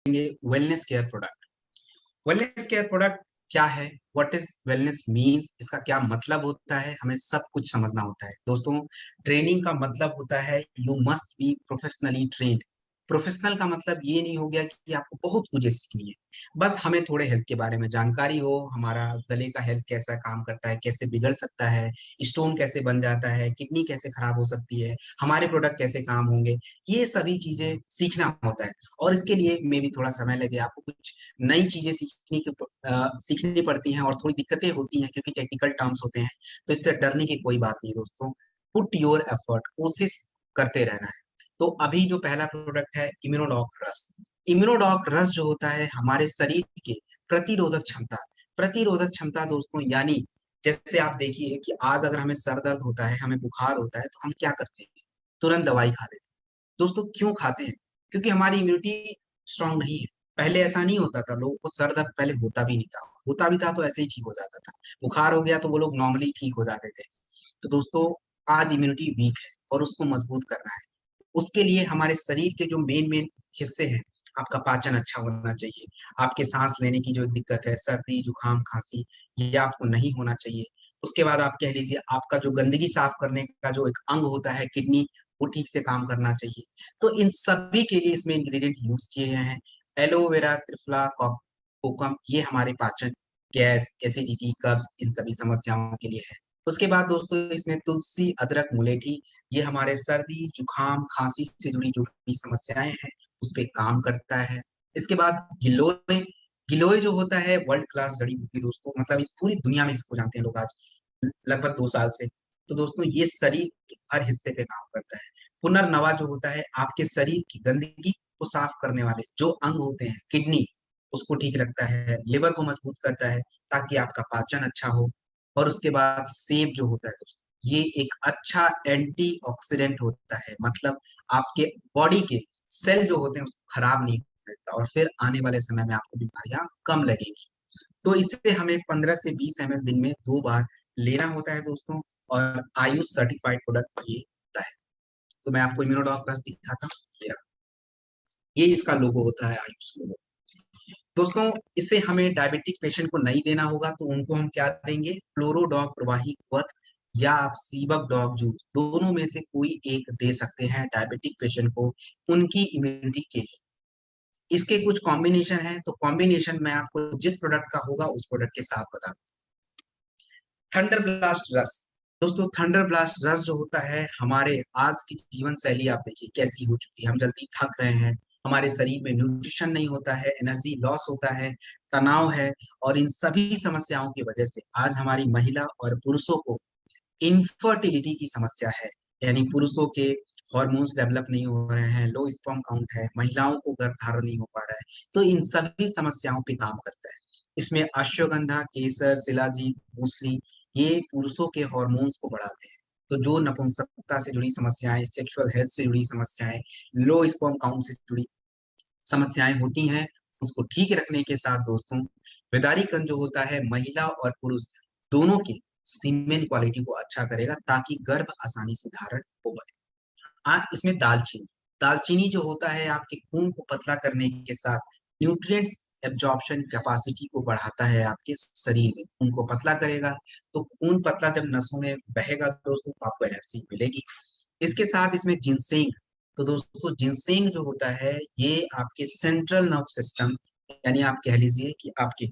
Wellness care product. Wellness care product क्या है, what is wellness means, इसका क्या मतलब होता है, हमें सब कुछ समझना होता है दोस्तों। ट्रेनिंग का मतलब होता है you must be professionally trained. Professional का मतलब ये नहीं हो गया कि आपको बहुत कुछ सीखनी है, बस हमें थोड़े हेल्थ के बारे में जानकारी हो, हमारा गले का हेल्थ कैसा काम करता है, कैसे बिगड़ सकता है, स्टोन कैसे बन जाता है, किडनी कैसे खराब हो सकती है, हमारे प्रोडक्ट कैसे काम होंगे, ये सभी चीजें सीखना होता है। और इसके लिए मे भी थोड़ा समय लगे, आपको कुछ नई चीजें सीखनी पड़ती हैं और थोड़ी दिक्कतें होती हैं क्योंकि टेक्निकल टर्म्स होते हैं। तो इससे डरने की कोई बात नहीं दोस्तों, पुट योर एफर्ट, कोशिश करते रहना है। तो अभी जो पहला प्रोडक्ट है इम्यूनोडॉक रस। इम्यूनोडॉक रस जो होता है हमारे शरीर के प्रतिरोधक क्षमता दोस्तों, यानी जैसे आप देखिए कि आज अगर हमें सर दर्द होता है, हमें बुखार होता है, तो हम क्या करते हैं, तुरंत दवाई खा लेते हैं। दोस्तों क्यों खाते हैं? क्योंकि हमारी इम्यूनिटी स्ट्रांग नहीं है। पहले ऐसा नहीं होता था, लोगों को सर दर्द पहले होता भी नहीं था, होता भी था तो ऐसे ही ठीक हो जाता था। बुखार हो गया तो वो लोग नॉर्मली ठीक हो जाते थे। तो दोस्तों आज इम्यूनिटी वीक है और उसको मजबूत करना है। उसके लिए हमारे शरीर के जो मेन मेन हिस्से हैं, आपका पाचन अच्छा होना चाहिए, आपके सांस लेने की जो दिक्कत है, सर्दी जुकाम खांसी, ये आपको नहीं होना चाहिए। उसके बाद आप कह लीजिए आपका जो गंदगी साफ करने का जो एक अंग होता है किडनी, वो ठीक से काम करना चाहिए। तो इन सभी के लिए इसमें इंग्रेडिएंट यूज किए गए हैं। एलोवेरा, त्रिफला, कोकम, ये हमारे पाचन, गैस, एसिडिटी, कब्ज, इन सभी समस्याओं के लिए है। उसके बाद दोस्तों इसमें तुलसी, अदरक, मुलेठी, ये हमारे सर्दी जुकाम खांसी से जुड़ी जो भी समस्याएं हैं उस पे काम करता है। इसके बाद गिलोय। गिलोय जो होता है वर्ल्ड क्लास जड़ी बूटी दोस्तों, मतलब इस पूरी दुनिया में इसको जानते हैं लोग आज लगभग 2 साल से। तो दोस्तों ये शरीर के हर हिस्से पे काम करता है। पुनर्नवा जो होता है आपके शरीर की गंदगी को साफ करने वाले जो अंग होते हैं, किडनी, उसको ठीक रखता है, लिवर को मजबूत करता है ताकि आपका पाचन अच्छा हो। और उसके बाद सेब जो होता है दोस्तों, ये एक अच्छा एंटीऑक्सीडेंट होता है, मतलब आपके बॉडी के सेल जो होते हैं उसको खराब नहीं करता और फिर आने वाले समय में आपको बीमारियां कम लगेगी। तो इससे हमें 15 से 20 ml दिन में 2 बार लेना होता है दोस्तों। और आयुष सर्टिफाइड प्रोडक्ट ये होता है। तो मैं आपको इम्यूनोडॉक प्लस दिखाता हूँ, ये इसका लोगो होता है, आयुष लोगो। दोस्तों इससे हमें डायबिटिक पेशेंट को नहीं देना होगा, तो उनको हम क्या देंगे, फ्लोरोडॉग प्रवाही क्वथ या आप सीबक डॉग जूस, दोनों में से कोई एक दे सकते हैं डायबिटिक पेशेंट को उनकी इम्यूनिटी के लिए। इसके कुछ कॉम्बिनेशन है, तो कॉम्बिनेशन मैं आपको जिस प्रोडक्ट का होगा उस प्रोडक्ट के साथ बता। थंडर ब्लास्ट रस। दोस्तों थंडर ब्लास्ट रस जो होता है, हमारे आज की जीवन शैली आप देखिए कैसी हो चुकी है, हम जल्दी थक रहे हैं, हमारे शरीर में न्यूट्रिशन नहीं होता है, एनर्जी लॉस होता है, तनाव है। और इन सभी समस्याओं की वजह से आज हमारी महिला और पुरुषों को इनफर्टिलिटी की समस्या है, यानी पुरुषों के हॉर्मोन्स डेवलप नहीं हो रहे हैं, लो स्पर्म काउंट है, महिलाओं को गर्भधारण नहीं हो पा रहा है। तो इन सभी समस्याओं पे काम करता है। इसमें अश्वगंधा, केसर, शिलाजीत, मूसली, ये पुरुषों के हॉर्मोन्स को बढ़ाते हैं। तो जो नपुंसकता से जुड़ी समस्याएं, सेक्सुअल हेल्थ से जुड़ी समस्याएं, लो स्पर्म काउंट से जुड़ी समस्याएं होती हैं, उसको ठीक रखने के साथ दोस्तों विदारीकरण जो होता है महिला और पुरुष दोनों के सीमेन क्वालिटी को अच्छा करेगा ताकि गर्भ आसानी से धारण हो पाए। इसमें दालचीनी, दालचीनी जो होता है आपके खून को पतला करने के साथ न्यूट्रिएंट्स एब्जॉर्प्शन कैपेसिटी को बढ़ाता है, आपके शरीर में खून को पतला करेगा। तो खून पतला जब नसों में बहेगा दोस्तों तो आपको एनर्जी मिलेगी। इसके साथ इसमें जिनसेंग। तो दोस्तों जिनसेंग जो होता है ये आपके सेंट्रल नर्व सिस्टम, यानी आप कह लीजिए कि आपके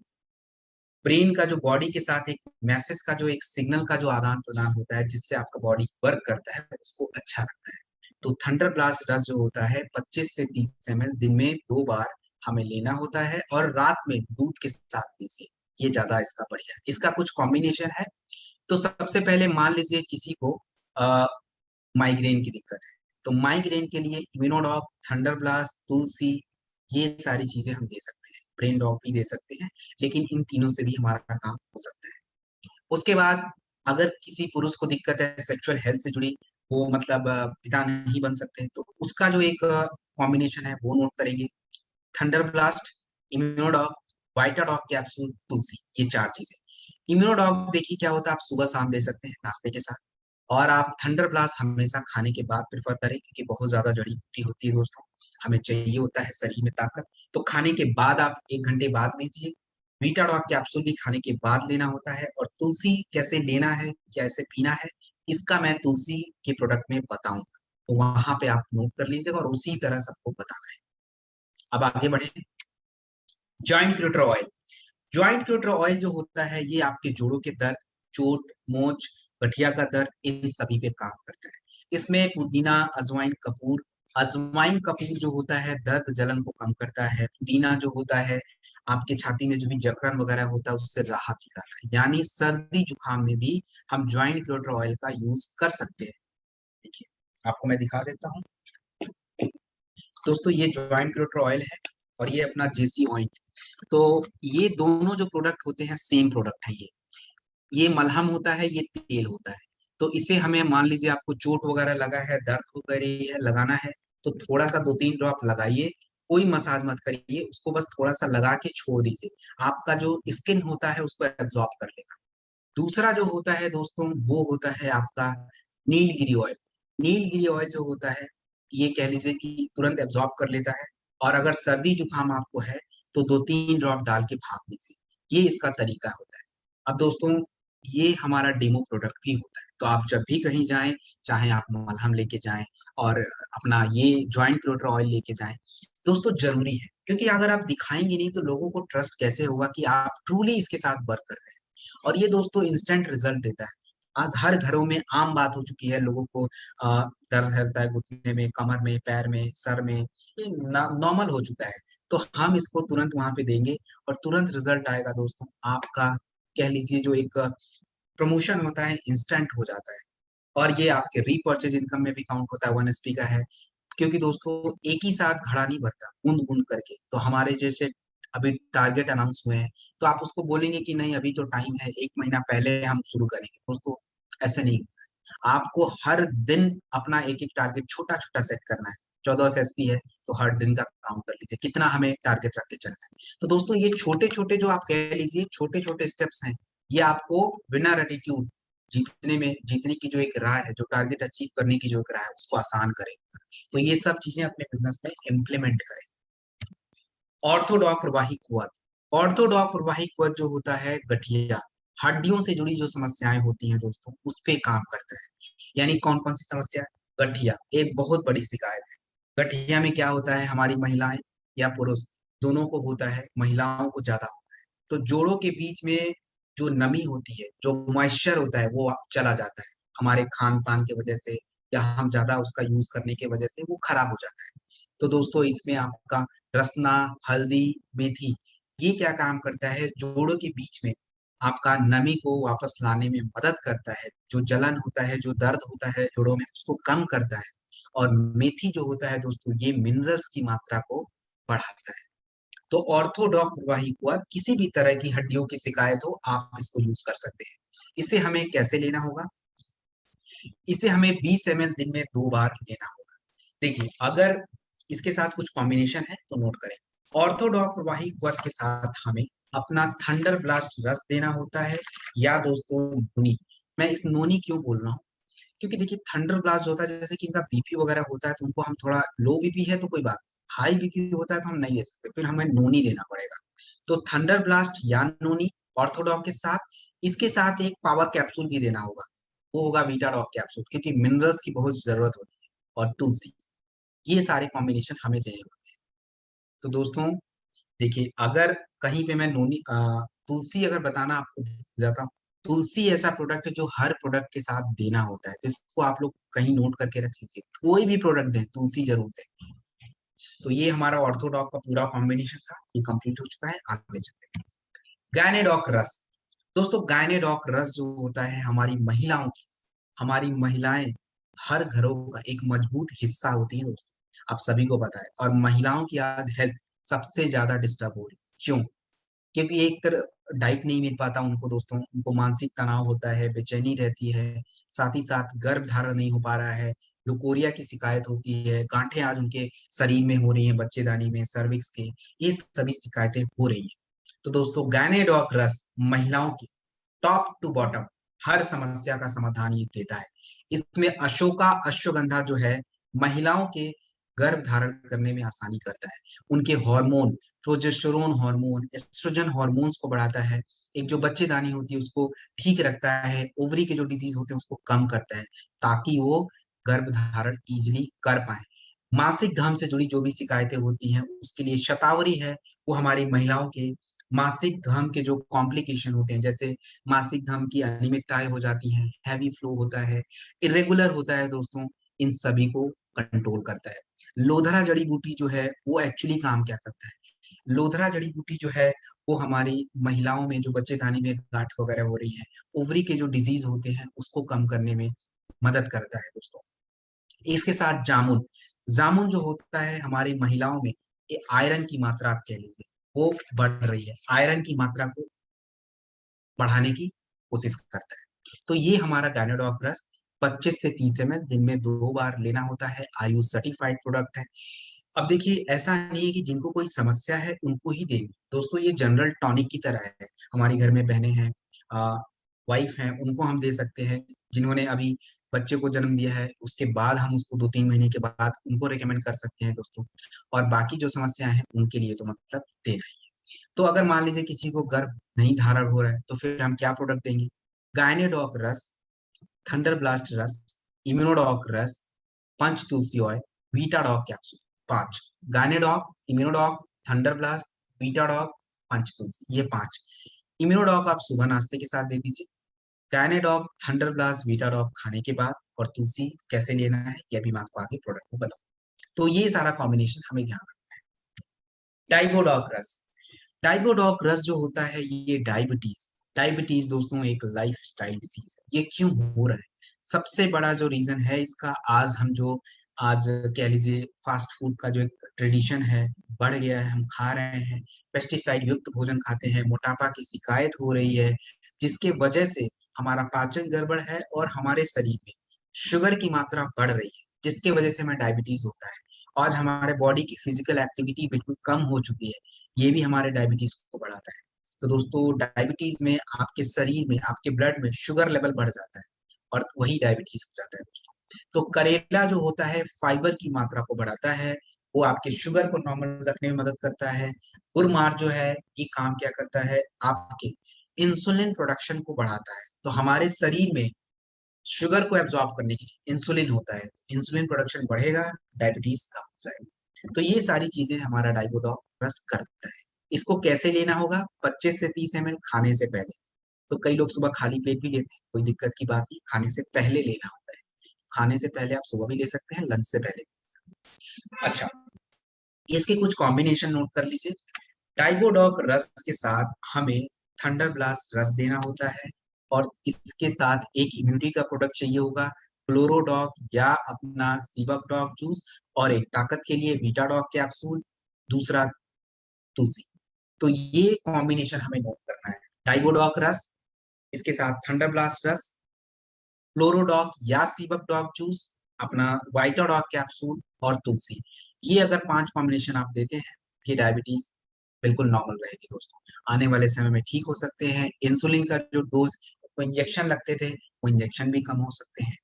ब्रेन का जो बॉडी के साथ एक मैसेज का जो एक सिग्नल का जो आदान प्रदान होता है जिससे आपका बॉडी वर्क करता है उसको अच्छा रखता है। तो थंडर ब्लास्ट रस जो होता है 25 से 30 ml दिन में 2 बार हमें लेना होता है और रात में दूध के साथ लीजिए, ये ज्यादा इसका बढ़िया है। इसका कुछ कॉम्बिनेशन है। तो सबसे पहले मान लीजिए किसी को माइग्रेन की दिक्कत है, तो माइग्रेन के लिए इम्यूनोडॉक, थंडर ब्लास्ट, तुलसी, ये सारी चीजें हम दे सकते हैं। ब्रेन डॉग भी दे सकते हैं, लेकिन इन तीनों से भी हमारा काम हो सकता है। उसके बाद अगर किसी पुरुष को दिक्कत है सेक्सुअल हेल्थ से जुड़ी, वो मतलब पिता नहीं बन सकते, तो उसका जो एक कॉम्बिनेशन है वो नोट करेंगे। थंडर ब्लास्ट, इम्यूनोडॉग, वाइटाडॉग कैप्सूल, तुलसी, ये 4 चीजें। इम्यूनोडॉग देखिए क्या होता है, आप सुबह शाम दे सकते हैं नाश्ते के साथ। और आप थंडर ब्लास्ट हमेशा खाने के बाद प्रेफर करें, क्योंकि बहुत ज्यादा जड़ी बूटी होती है दोस्तों, हमें चाहिए होता है शरीर में ताकत। तो खाने के बाद आप 1 घंटे बाद लीजिए। वीटाडॉक कैप्सूल भी खाने के बाद लेना होता है। और तुलसी कैसे लेना है, कैसे पीना है, इसका मैं तुलसी के प्रोडक्ट में बताऊंगा, तो वहां पे आप नोट कर लीजिएगा और उसी तरह सबको बताना है। अब आगे बढ़े। Joint cuter oil. Joint cuter oil जो होता है ये आपके जोड़ों के दर्द, चोट, मोच, गठिया का दर्द, इन सभी पे काम करता है। इसमें पुदीना, अजवाइन, कपूर। अजवाइन कपूर जो होता है दर्द जलन को कम करता है। पुदीना जो होता है आपके छाती में जो भी जकड़न वगैरह होता है उससे राहत दिलाता है। यानी सर्दी जुकाम में भी हम ज्वाइंट क्यूटर ऑयल का यूज कर सकते हैं। देखिए आपको मैं दिखा देता हूँ दोस्तों, ये ज्वाइंट क्यूटर ऑयल है और ये अपना जेसी ऑयल। तो ये दोनों जो प्रोडक्ट होते हैं सेम प्रोडक्ट है। ये मलहम होता है, ये तेल होता है। तो इसे हमें मान लीजिए आपको चोट वगैरह लगा है, दर्द हो रही है, लगाना है, तो थोड़ा सा 2-3 ड्रॉप लगाइए। कोई मसाज मत करिए उसको, बस थोड़ा सा लगा के छोड़ दीजिए। आपका जो स्किन होता है उसको एब्जॉर्ब कर लेगा। दूसरा जो होता है दोस्तों वो होता है आपका नीलगिरी ऑयल। नीलगिरी ऑयल जो होता है ये कह लीजिए कि तुरंत एब्जॉर्ब कर लेता है। और अगर सर्दी जुकाम आपको है तो 2-3 ड्रॉप डाल के भाप लीजिए। ये इसका तरीका होता है। अब दोस्तों ये हमारा डेमो प्रोडक्ट भी होता है, तो आप जब भी कहीं जाएं, चाहे आप मलहम लेके जाएं और अपना ये ज्वाइंट क्यूटर ऑयल लेके जाएं, दोस्तों जरूरी है। क्योंकि अगर आप दिखाएंगे नहीं तो लोगों को ट्रस्ट कैसे होगा कि आप ट्रूली इसके साथ वर्क कर रहे हैं। और ये दोस्तों इंस्टेंट रिजल्ट देता है। आज हर घरों में आम बात हो चुकी है, लोगों को दर्द रहता है घुटने में, कमर में, पैर में, सर में, ये नॉर्मल हो चुका है। तो हम इसको तुरंत वहां पे देंगे और तुरंत रिजल्ट आएगा दोस्तों। आपका कह लीजिए जो एक प्रमोशन होता है इंस्टेंट हो जाता है। और ये आपके रीपर्चेज इनकम में भी काउंट होता है, 1 SP का है। क्योंकि दोस्तों एक ही साथ घड़ा नहीं भरता, बूंद बूंद करके। तो हमारे जैसे अभी टारगेट अनाउंस हुए हैं, तो आप उसको बोलेंगे कि नहीं अभी तो टाइम है, 1 महीना पहले हम शुरू करेंगे। दोस्तों ऐसे नहीं, आपको हर दिन अपना एक एक टारगेट छोटा छोटा सेट करना है। 14 SP है तो हर दिन का काउंट कर लीजिए कितना हमें टारगेट रख के चलना है। तो दोस्तों ये छोटे छोटे जो आप कह लीजिए छोटे छोटे स्टेप्स हैं, ये आपको बिना एटीट्यूड जीतने की जो एक राह है, जो टारगेट अचीव करने की जो एक राह है, उसको आसान करेगा। तो ये सब चीजें अपने बिजनेस में इम्प्लीमेंट करें। ऑर्थोडॉक प्रवाही कुवत। ऑर्थोडॉक प्रवाही कुवत जो होता है गठिया, हड्डियों से जुड़ी जो समस्याएं होती हैं दोस्तों उस पे काम करता है। यानी कौन कौन सी समस्या? गठिया एक बहुत बड़ी शिकायत है। गठिया में क्या होता है, हमारी महिलाएं या पुरुष दोनों को होता है, महिलाओं को ज्यादा होता है। तो जोड़ों के बीच में जो नमी होती है, जो मॉइस्चर होता है, वो चला जाता है हमारे खान पान की वजह से, या हम ज्यादा उसका यूज करने की वजह से वो खराब हो जाता है। तो दोस्तों इसमें आपका रसना, हल्दी, मेथी, ये क्या काम करता है, जोड़ों के बीच में आपका नमी को वापस लाने में मदद करता है। जो जलन होता है, जो दर्द होता है जोड़ों में, उसको कम करता है। और मेथी जो होता है दोस्तों ये मिनरल्स की मात्रा को बढ़ाता है। तो ऑर्थोडॉक प्रवाही कुआं, किसी भी तरह की हड्डियों की शिकायत हो आप इसको यूज कर सकते हैं। इसे हमें कैसे लेना होगा? इसे हमें 20 ml दिन में 2 बार लेना होगा। देखिए अगर इसके साथ कुछ कॉम्बिनेशन है तो नोट करें। ऑर्थोडॉक प्रवाही क्वर के साथ हमें अपना थंडर ब्लास्ट रस देना होता है, या दोस्तों नोनी। मैं इस नोनी क्यों बोल रहा हूँ, क्योंकि देखिए थंडर ब्लास्ट होता है, जैसे कि इनका बीपी वगैरह होता है तो उनको हम थोड़ा लो बीपी है तो कोई बात नहीं, हाई बीपी होता है तो हम नहीं ले सकते, फिर हमें नोनी लेना पड़ेगा। तो थंडर ब्लास्ट या नोनी ऑर्थोडॉक के साथ, इसके साथ एक पावर कैप्सूल भी देना होगा, वो होगा वीटाडॉक कैप्सूल, क्योंकि मिनरल्स की बहुत जरूरत होती है। और तुलसी, ये सारे कॉम्बिनेशन हमें देने होते हैं। तो दोस्तों देखिए अगर कहीं पे मैं तुलसी अगर बताना आपको जाता हूँ, तुलसी ऐसा प्रोडक्ट है जो हर प्रोडक्ट के साथ देना होता है, तो इसको आप लोग कहीं नोट करके रख लीजिए, कोई भी प्रोडक्ट दें तुलसी जरूर दें। तो ये हमारा ऑर्थोडॉक का पूरा कॉम्बिनेशन था, ये कंप्लीट हो चुका है। आगे चलते हैं। गायनेडॉक रस। दोस्तों गायनेडॉक रस जो होता है हमारी महिलाओं की, हमारी महिलाएं हर घरों का एक मजबूत हिस्सा होती है दोस्तों, आप सभी को पता है। और महिलाओं की आज हेल्थ सबसे ज्यादा डिस्टर्ब हो रही है, क्यों? क्योंकि एक तरह डाइट नहीं मिल पाता उनको दोस्तों, उनको मानसिक तनाव होता है, बेचैनी रहती है, साथ ही साथ गर्भ धारण नहीं हो पा रहा है, लुकोरिया की शिकायत होती है, गांठें आज उनके शरीर में हो रही हैं, बच्चेदानी में, सर्विक्स के, ये सभी शिकायतें हो रही हैं। तो दोस्तों गायनेडॉक रस महिलाओं की टॉप टू बॉटम हर समस्या का समाधान ये देता है। इसमें अशोका अश्वगंधा जो है महिलाओं के गर्भ धारण करने में आसानी करता है। उनके hormone, progesterone hormone, oestrogen hormones को बढ़ाता है। एक जो बच्चेदानी होती है उसको ठीक रखता है। ओवरी के जो डिजीज होते हैं उसको कम करता है, ताकि वो गर्भ धारण इजिली कर पाए। मासिक धर्म से जुड़ी जो भी शिकायतें होती हैं उसके लिए शतावरी है। वो हमारी महिलाओं के मासिक धर्म के जो कॉम्प्लिकेशन होते हैं, जैसे मासिक धर्म की अनियमितताएं हो जाती हैं, हैवी फ्लो होता है, इरेगुलर होता है दोस्तों, इन सभी को कंट्रोल करता है। लोधरा जड़ी बूटी जो है वो एक्चुअली काम क्या करता है? लोधरा जड़ी बूटी जो है वो हमारी महिलाओं में जो बच्चेदानी में गांठ वगैरह हो रही है, ओवरी के जो डिजीज होते हैं उसको कम करने में मदद करता है दोस्तों। इसके साथ जामुन, जामुन जो होता है हमारी महिलाओं में ये आयरन की मात्रा आप कह लीजिए वो बढ़ रही है, आयरन की मात्रा को बढ़ाने की कोशिश करता है। तो ये हमारा गायनेडॉक रस 25 से 30 ml दिन में 2 बार लेना होता है। आयुष सर्टिफाइड प्रोडक्ट है। अब देखिए ऐसा नहीं है कि जिनको कोई समस्या है उनको ही देंगे दोस्तों, ये जनरल टॉनिक की तरह है। हमारी घर में बहनें हैं, वाइफ हैं, उनको हम दे सकते हैं। जिन्होंने अभी बच्चे को जन्म दिया है उसके बाद हम उसको 2-3 महीने के बाद उनको रिकमेंड कर सकते हैं दोस्तों। और बाकी जो समस्याएं हैं उनके लिए तो मतलब देना ही है। तो अगर मान लीजिए किसी को गर्भ नहीं धारण हो रहा है तो फिर हम क्या प्रोडक्ट देंगे? गायनेडॉक रस, थंडर ब्लास्ट रस, इम्यूनोडॉक रस, Panch Tulsi oil, Vitadoc capsule. 5, Gynedoc, Immunodoc, Thunder Blast, Vitadoc, Panch Tulsi, ये 5। इम्यूनोडॉक आप सुबह नाश्ते के साथ दे दीजिए। गायनेडॉक, थंडर ब्लास्ट, वीटाडॉक खाने के बाद, और तुलसी कैसे लेना है यह भी मैं आपको आगे प्रोडक्ट में बताऊँ। तो ये सारा कॉम्बिनेशन हमें ध्यान रखना है। डाइबोडॉक रस, डाइबोडॉक रस जो होता है ये डायबिटीज, डायबिटीज दोस्तों एक लाइफ स्टाइल डिसीज है। ये क्यों हो रहा है? सबसे बड़ा जो रीजन है इसका, आज कह लीजिए फास्ट फूड का जो एक ट्रेडिशन है बढ़ गया है, हम खा रहे हैं, पेस्टिसाइड युक्त भोजन खाते हैं, मोटापा की शिकायत हो रही है, जिसके वजह से हमारा पाचन गड़बड़ है और हमारे शरीर में शुगर की मात्रा बढ़ रही है, जिसके वजह से हमें डायबिटीज होता है। आज हमारे बॉडी की फिजिकल एक्टिविटी बिल्कुल कम हो चुकी है, ये भी हमारे डायबिटीज को बढ़ाता है। तो दोस्तों डायबिटीज में आपके शरीर में, आपके ब्लड में शुगर लेवल बढ़ जाता है और वही डायबिटीज हो जाता है दोस्तों। तो करेला जो होता है फाइबर की मात्रा को बढ़ाता है, वो आपके शुगर को नॉर्मल रखने में मदद करता है। गुरमार जो है ये काम क्या करता है, आपके इंसुलिन प्रोडक्शन को बढ़ाता है। तो हमारे शरीर में शुगर को एब्जॉर्ब करने के लिए इंसुलिन होता है, इंसुलिन प्रोडक्शन बढ़ेगा, डायबिटीज कम हो जाएगा। तो ये सारी चीजें हमारा डाइबोडॉक रस करता है। इसको कैसे लेना होगा? 25 से 30 ml खाने से पहले। तो कई लोग सुबह खाली पेट भी लेते हैं, कोई दिक्कत की बात नहीं, खाने से पहले लेना होता है। खाने से पहले आप सुबह भी ले सकते हैं, लंच से पहले। अच्छा, इसके कुछ कॉम्बिनेशन नोट कर लीजिए। डाइबोडॉक रस के साथ हमें थंडर ब्लास्ट रस देना होता है, और इसके साथ एक इम्यूनिटी का प्रोडक्ट चाहिए होगा, क्लोरोडॉक या अपना सीबकडॉक जूस, और एक ताकत के लिए वीटाडॉक कैप्सूल, दूसरा तुलसी। तो ये कॉम्बिनेशन हमें नोट करना है। डाइबोडॉक रस, इसके साथ थंडर ब्लास्ट रस, क्लोरोडॉक या सीबकडॉक जूस, अपना वाइटाडॉक कैप्सूल और तुलसी। ये अगर 5 कॉम्बिनेशन आप देते हैं, ये डायबिटीज बिल्कुल नॉर्मल रहेगी दोस्तों। आने वाले समय में ठीक हो सकते हैं। इंसुलिन का जो डोज वो इंजेक्शन लगते थे, वो इंजेक्शन भी कम हो सकते हैं।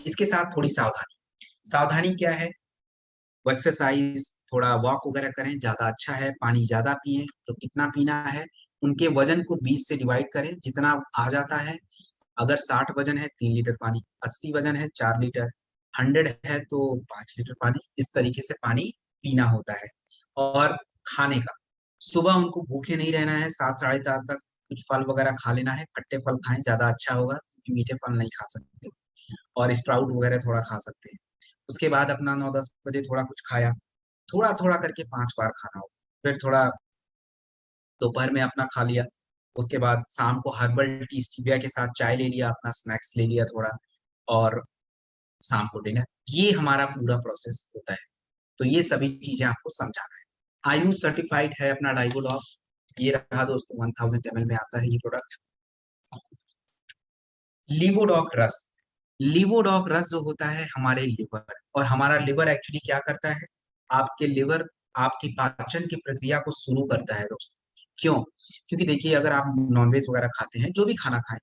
इसके साथ थोड़ी सावधानी, सावधानी क्या है? वो एक्सरसाइज, थोड़ा वॉक वगैरह करें, ज्यादा अच्छा है। पानी ज्यादा पिए, तो कितना पीना है? उनके वजन को 20 से डिवाइड करें, जितना आ जाता है। अगर 60 वजन है 3 लीटर पानी, 80 वजन है 4 लीटर, 100 है तो 5 लीटर पानी, इस तरीके से पानी पीना होता है। और खाने का, सुबह उनको भूखे नहीं रहना है, 7 साढ़े 7 तक कुछ फल वगैरह खा लेना है। खट्टे फल खाएं, ज्यादा अच्छा होगा, क्योंकि मीठे फल नहीं खा सकते। और स्प्राउट वगैरह थोड़ा खा सकते हैं। उसके बाद अपना 9-10 बजे थोड़ा कुछ खाया, थोड़ा थोड़ा करके 5 बार खाना हो। फिर थोड़ा दोपहर में अपना खा लिया। उसके बाद शाम को हर्बल टी स्टीविया के साथ चाय ले लिया, अपना स्नैक्स ले लिया थोड़ा, और शाम को डिनर। ये हमारा पूरा प्रोसेस होता है। तो ये सभी चीजें आपको समझाना है। आयुष सर्टिफाइड है अपना डाइबोडॉक। ये रहा दोस्तों, 1000 ml में आता है ये प्रोडक्ट। लिवोडॉक रस, लिवोडॉक रस जो होता है हमारे लिवर, और हमारा लिवर एक्चुअली क्या करता है, आपके लिवर आपकी पाचन की प्रक्रिया को शुरू करता है दोस्तों। क्यों? क्योंकि देखिए अगर आप नॉनवेज वगैरह खाते हैं, जो भी खाना खाएं,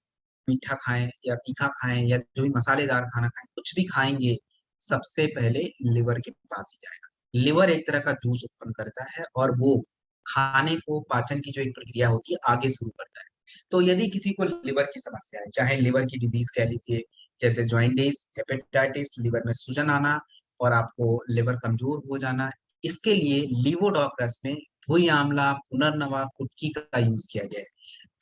मीठा खाएं या तीखा खाएं या जो भी मसालेदार खाना खाएं, कुछ भी खाएंगे, सबसे पहले लिवर के पास ही जाएगा। लिवर एक तरह का जूस उत्पन्न करता है और वो खाने को, पाचन की जो एक प्रक्रिया होती है, आगे शुरू करता है। तो यदि किसी को लिवर की समस्या है, चाहे लिवर की डिजीज कह लीजिए, जैसे जॉइंटिस, हेपेटाइटिस, लिवर में सूजन आना और आपको लिवर कमजोर हो जाना, इसके लिए लीवोडॉक रस में भुई आंवला, पुनर्नवा, कुटकी का यूज किया गया है,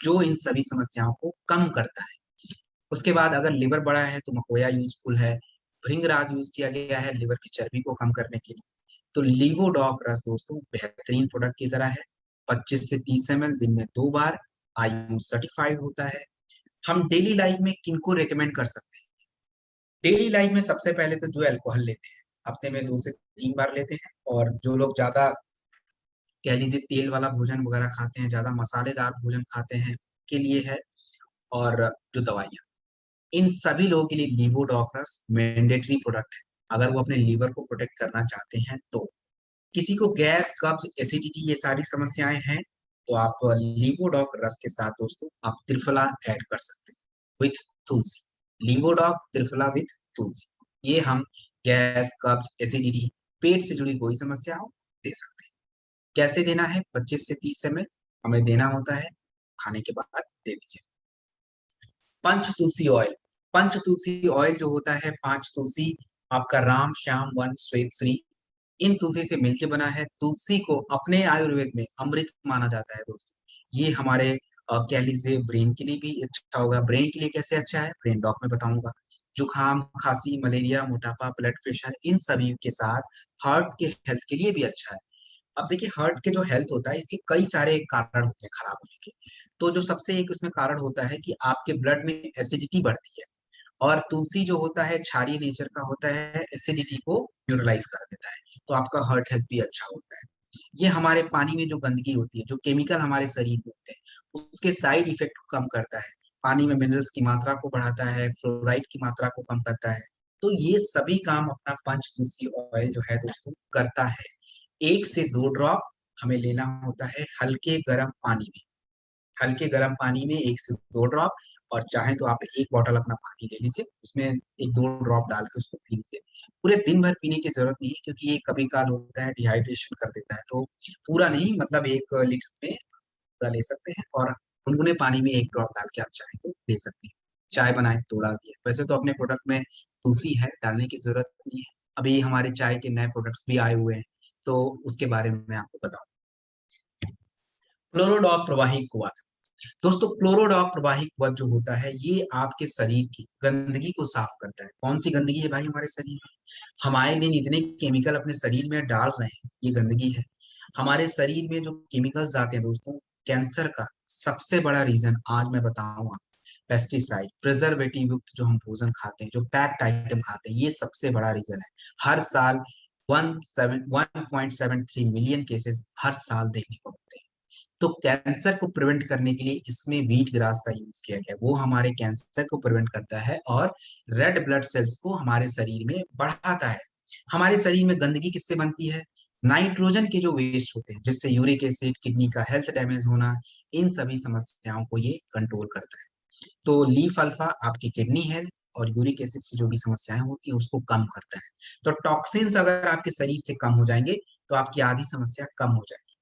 जो इन सभी समस्याओं को कम करता है। उसके बाद अगर लिवर बड़ा है तो मकोया यूजफुल है। भृंगराज यूज किया गया है लिवर की चर्बी को कम करने के लिए। तो लीवोडॉक रस दोस्तों बेहतरीन प्रोडक्ट की तरह है। 25 से 30 ml दिन में 2 बार, आयु सर्टिफाइड होता है। हम डेली लाइफ में किनको रेकमेंड कर सकते हैं? डेली लाइफ में सबसे पहले तो जो अल्कोहल लेते हैं, हफ्ते में 2 से 3 बार लेते हैं, और जो लोग ज्यादा कह लीजिए तेल वाला भोजन वगैरह खाते हैं, ज्यादा मसालेदार भोजन खाते हैं, के लिए है। और जो दवाइयाँ, इन सभी लोगों के लिए लीवोडॉकरस मैंडेटरी प्रोडक्ट है, अगर वो अपने लीवर को प्रोटेक्ट करना चाहते हैं तो। किसी को गैस, कब्ज, एसिडिटी, ये सारी समस्याएं हैं, तो आप लीवोडॉक रस के साथ दोस्तों आप त्रिफला ऐड कर सकते हैं विथ तुलसी। लीवोडॉक त्रिफला विथ तुलसी, ये हम गैस, कब्ज, एसिडिटी, पेट से जुड़ी कोई समस्या हो, दे सकते हैं। कैसे देना है? 25 से 30 ml हमें देना होता है, खाने के बाद दे दीजिए। पंच तुलसी ऑयल, पंच तुलसी ऑयल जो होता है, 5 तुलसी, आपका राम श्याम वन श्वेत श्री, इन तुलसी से मिलकर बना है। तुलसी को अपने आयुर्वेद में अमृत माना जाता है दोस्तों। ये हमारे कह लीजिए ब्रेन के लिए भी अच्छा होगा। ब्रेन के लिए कैसे अच्छा है, ब्रेन डॉक में बताऊंगा। जुकाम, खांसी, मलेरिया, मोटापा, ब्लड प्रेशर, इन सभी के साथ हार्ट के हेल्थ के लिए भी अच्छा है। अब देखिए, हार्ट के जो हेल्थ होता है, इसके कई सारे कारण होते हैं खराब होने के। तो जो सबसे एक उसमें कारण होता है कि आपके ब्लड में एसिडिटी बढ़ती है, और तुलसी जो होता है क्षारीय नेचर का होता है, एसिडिटी को न्यूट्रलाइज कर देता है, तो आपका हार्ट हेल्थ भी अच्छा होता है। ये हमारे पानी में जो गंदगी होती है, जो केमिकल हमारे शरीर में होते हैं, उसके साइड इफेक्ट को कम करता है। पानी में मिनरल्स की मात्रा को बढ़ाता है, फ्लोराइड की मात्रा को कम करता है। तो ये सभी काम अपना पंच तुलसी ऑयल जो है दोस्तों करता है। 1 से 2 ड्रॉप हमें लेना होता है हल्के गर्म पानी में। हल्के गर्म पानी में 1 से 2 ड्रॉप, और चाहे तो आप 1 बॉटल अपना पानी ले लीजिए, उसमें 1-2 ड्रॉप डाल के उसको पी लीजिए। पूरे दिन भर पीने की जरूरत नहीं है, क्योंकि ये कभी काल होता है डिहाइड्रेशन कर देता है, तो पूरा नहीं, मतलब 1 लीटर में पूरा ले सकते हैं, और गुनगुने पानी में 1 ड्रॉप डाल के आप चाहे तो ले सकते हैं। चाय बनाए तो डाल दिए। वैसे तो अपने प्रोडक्ट में तुलसी है, डालने की जरूरत नहीं है। अभी हमारे चाय के नए प्रोडक्ट्स भी आए हुए हैं, तो उसके बारे में मैं आपको बताऊं। क्लोरोडॉक प्रवाही कुआं, दोस्तों क्लोरोडॉक प्रवाही कवच जो होता है, ये आपके शरीर की गंदगी को साफ करता है। कौन सी गंदगी है भाई हमारे शरीर में? हम आए दिन इतने केमिकल अपने शरीर में डाल रहे हैं, ये गंदगी है। हमारे शरीर में जो केमिकल्स आते हैं दोस्तों, कैंसर का सबसे बड़ा रीजन आज मैं बताऊंगा, पेस्टिसाइड, प्रिजर्वेटिव युक्त जो हम भोजन खाते हैं, जो पैक्ड आइटम खाते हैं, ये सबसे बड़ा रीजन है। हर साल 1.73 मिलियन केसेस हर साल देखने को मिलते हैं। तो कैंसर को प्रिवेंट करने के लिए इसमें व्हीट ग्रास का यूज किया गया, वो हमारे कैंसर को प्रिवेंट करता है और रेड ब्लड सेल्स को हमारे शरीर में बढ़ाता है। हमारे शरीर में गंदगी किससे बनती है? नाइट्रोजन के जो वेस्ट होते हैं, जिससे यूरिक एसिड, किडनी का हेल्थ डैमेज होना, इन सभी समस्याओं को ये कंट्रोल करता है। तो लीफ अल्फा आपकी किडनी हेल्थ और यूरिक एसिड से जो भी समस्याएं होती है उसको कम करता है। तो टॉक्सिन्स अगर आपके शरीर से कम हो जाएंगे, तो आपकी आधी समस्या कम हो जाएगी।